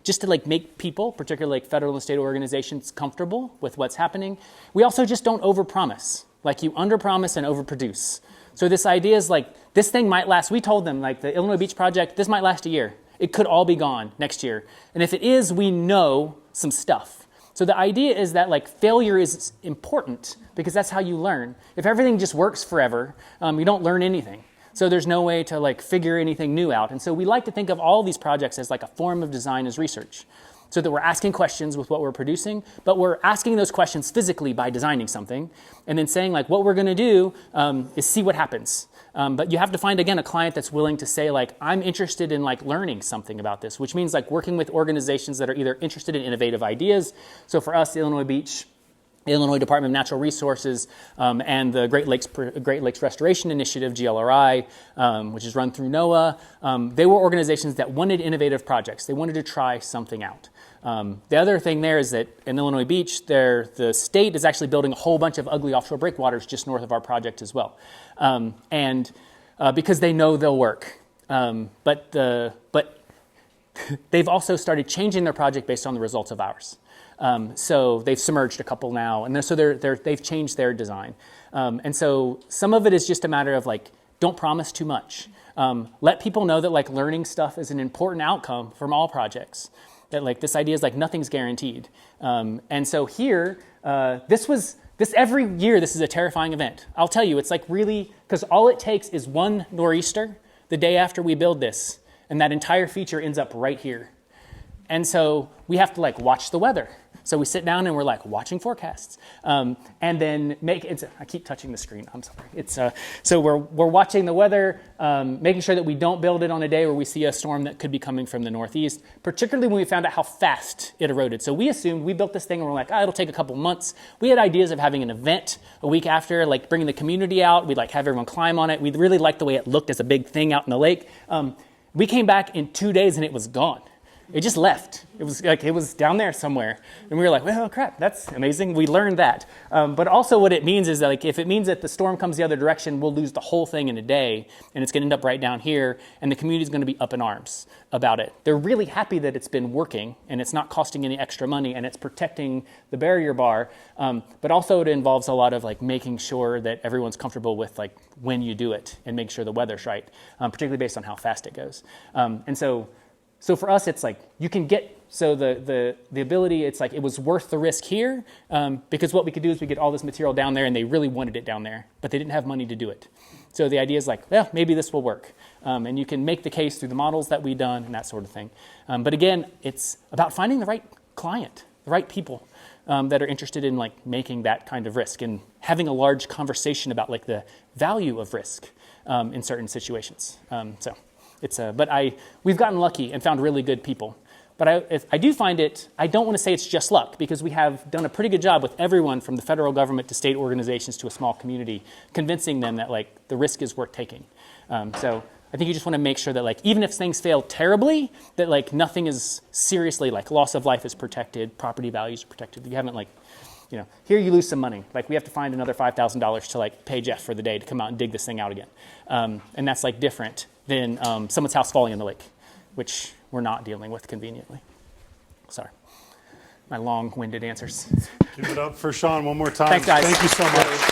just to like make people, particularly like federal and state organizations, comfortable with what's happening. We also just don't overpromise. Like you underpromise and overproduce. So this idea is like, this thing might last, we told them like the Illinois Beach Project, this might last a year. It could all be gone next year. And if it is, we know some stuff. So the idea is that like failure is important because that's how you learn. If everything just works forever, you don't learn anything. So there's no way to like figure anything new out. And so we like to think of all these projects as like a form of design as research. So that we're asking questions with what we're producing, but we're asking those questions physically by designing something, and then saying like what we're going to do is see what happens. But you have to find, again, a client that's willing to say like, I'm interested in like learning something about this, which means like working with organizations that are either interested in innovative ideas. So for us, Illinois Beach, Illinois Department of Natural Resources, and the Great Lakes Restoration Initiative, GLRI, which is run through NOAA. They were organizations that wanted innovative projects. They wanted to try something out. The other thing there is that in Illinois Beach, the state is actually building a whole bunch of ugly offshore breakwaters just north of our project as well. Because they know they'll work. But they've also started changing their project based on the results of ours. So they've submerged a couple now, and they've changed their design. And so some of it is just a matter of like, don't promise too much. Let people know that like learning stuff is an important outcome from all projects. That like this idea is like nothing's guaranteed. And so here, every year this is a terrifying event. I'll tell you, it's like really, because all it takes is one nor'easter the day after we build this, and that entire feature ends up right here. And so we have to like watch the weather. So we sit down and we're like watching forecasts, and then I keep touching the screen. I'm sorry. So we're watching the weather, making sure that we don't build it on a day where we see a storm that could be coming from the northeast. Particularly when we found out how fast it eroded. So we assumed we built this thing and we're like, it'll take a couple months. We had ideas of having an event a week after, like bringing the community out. We'd like have everyone climb on it. We really liked the way it looked as a big thing out in the lake. We came back in 2 days and it was gone. It just left. It was down there somewhere. And we were like, well, crap, that's amazing. We learned that. But also what it means is that like, if it means that the storm comes the other direction, we'll lose the whole thing in a day, and it's going to end up right down here, and the community is going to be up in arms about it. They're really happy that it's been working, and it's not costing any extra money, and it's protecting the barrier bar. But also it involves a lot of like making sure that everyone's comfortable with like when you do it and make sure the weather's right, particularly based on how fast it goes. So for us, it's like you can get, so the ability, it's like it was worth the risk here, because what we could do is we get all this material down there, and they really wanted it down there, but they didn't have money to do it. So the idea is like, well, maybe this will work. And you can make the case through the models that we've done and that sort of thing. But again, it's about finding the right client, the right people that are interested in like making that kind of risk and having a large conversation about like the value of risk in certain situations. We've gotten lucky and found really good people. But I do find it, I don't want to say it's just luck, because we have done a pretty good job with everyone from the federal government to state organizations to a small community, convincing them that like the risk is worth taking. So I think you just want to make sure that like even if things fail terribly, that like nothing is seriously, like loss of life is protected, property values are protected. You haven't like, here you lose some money. Like we have to find another $5,000 to like pay Jeff for the day to come out and dig this thing out again. And that's like different than someone's house falling in the lake, which we're not dealing with conveniently. Sorry. My long-winded answers. Give it up for Sean one more time. Thanks, guys. Thank you so much.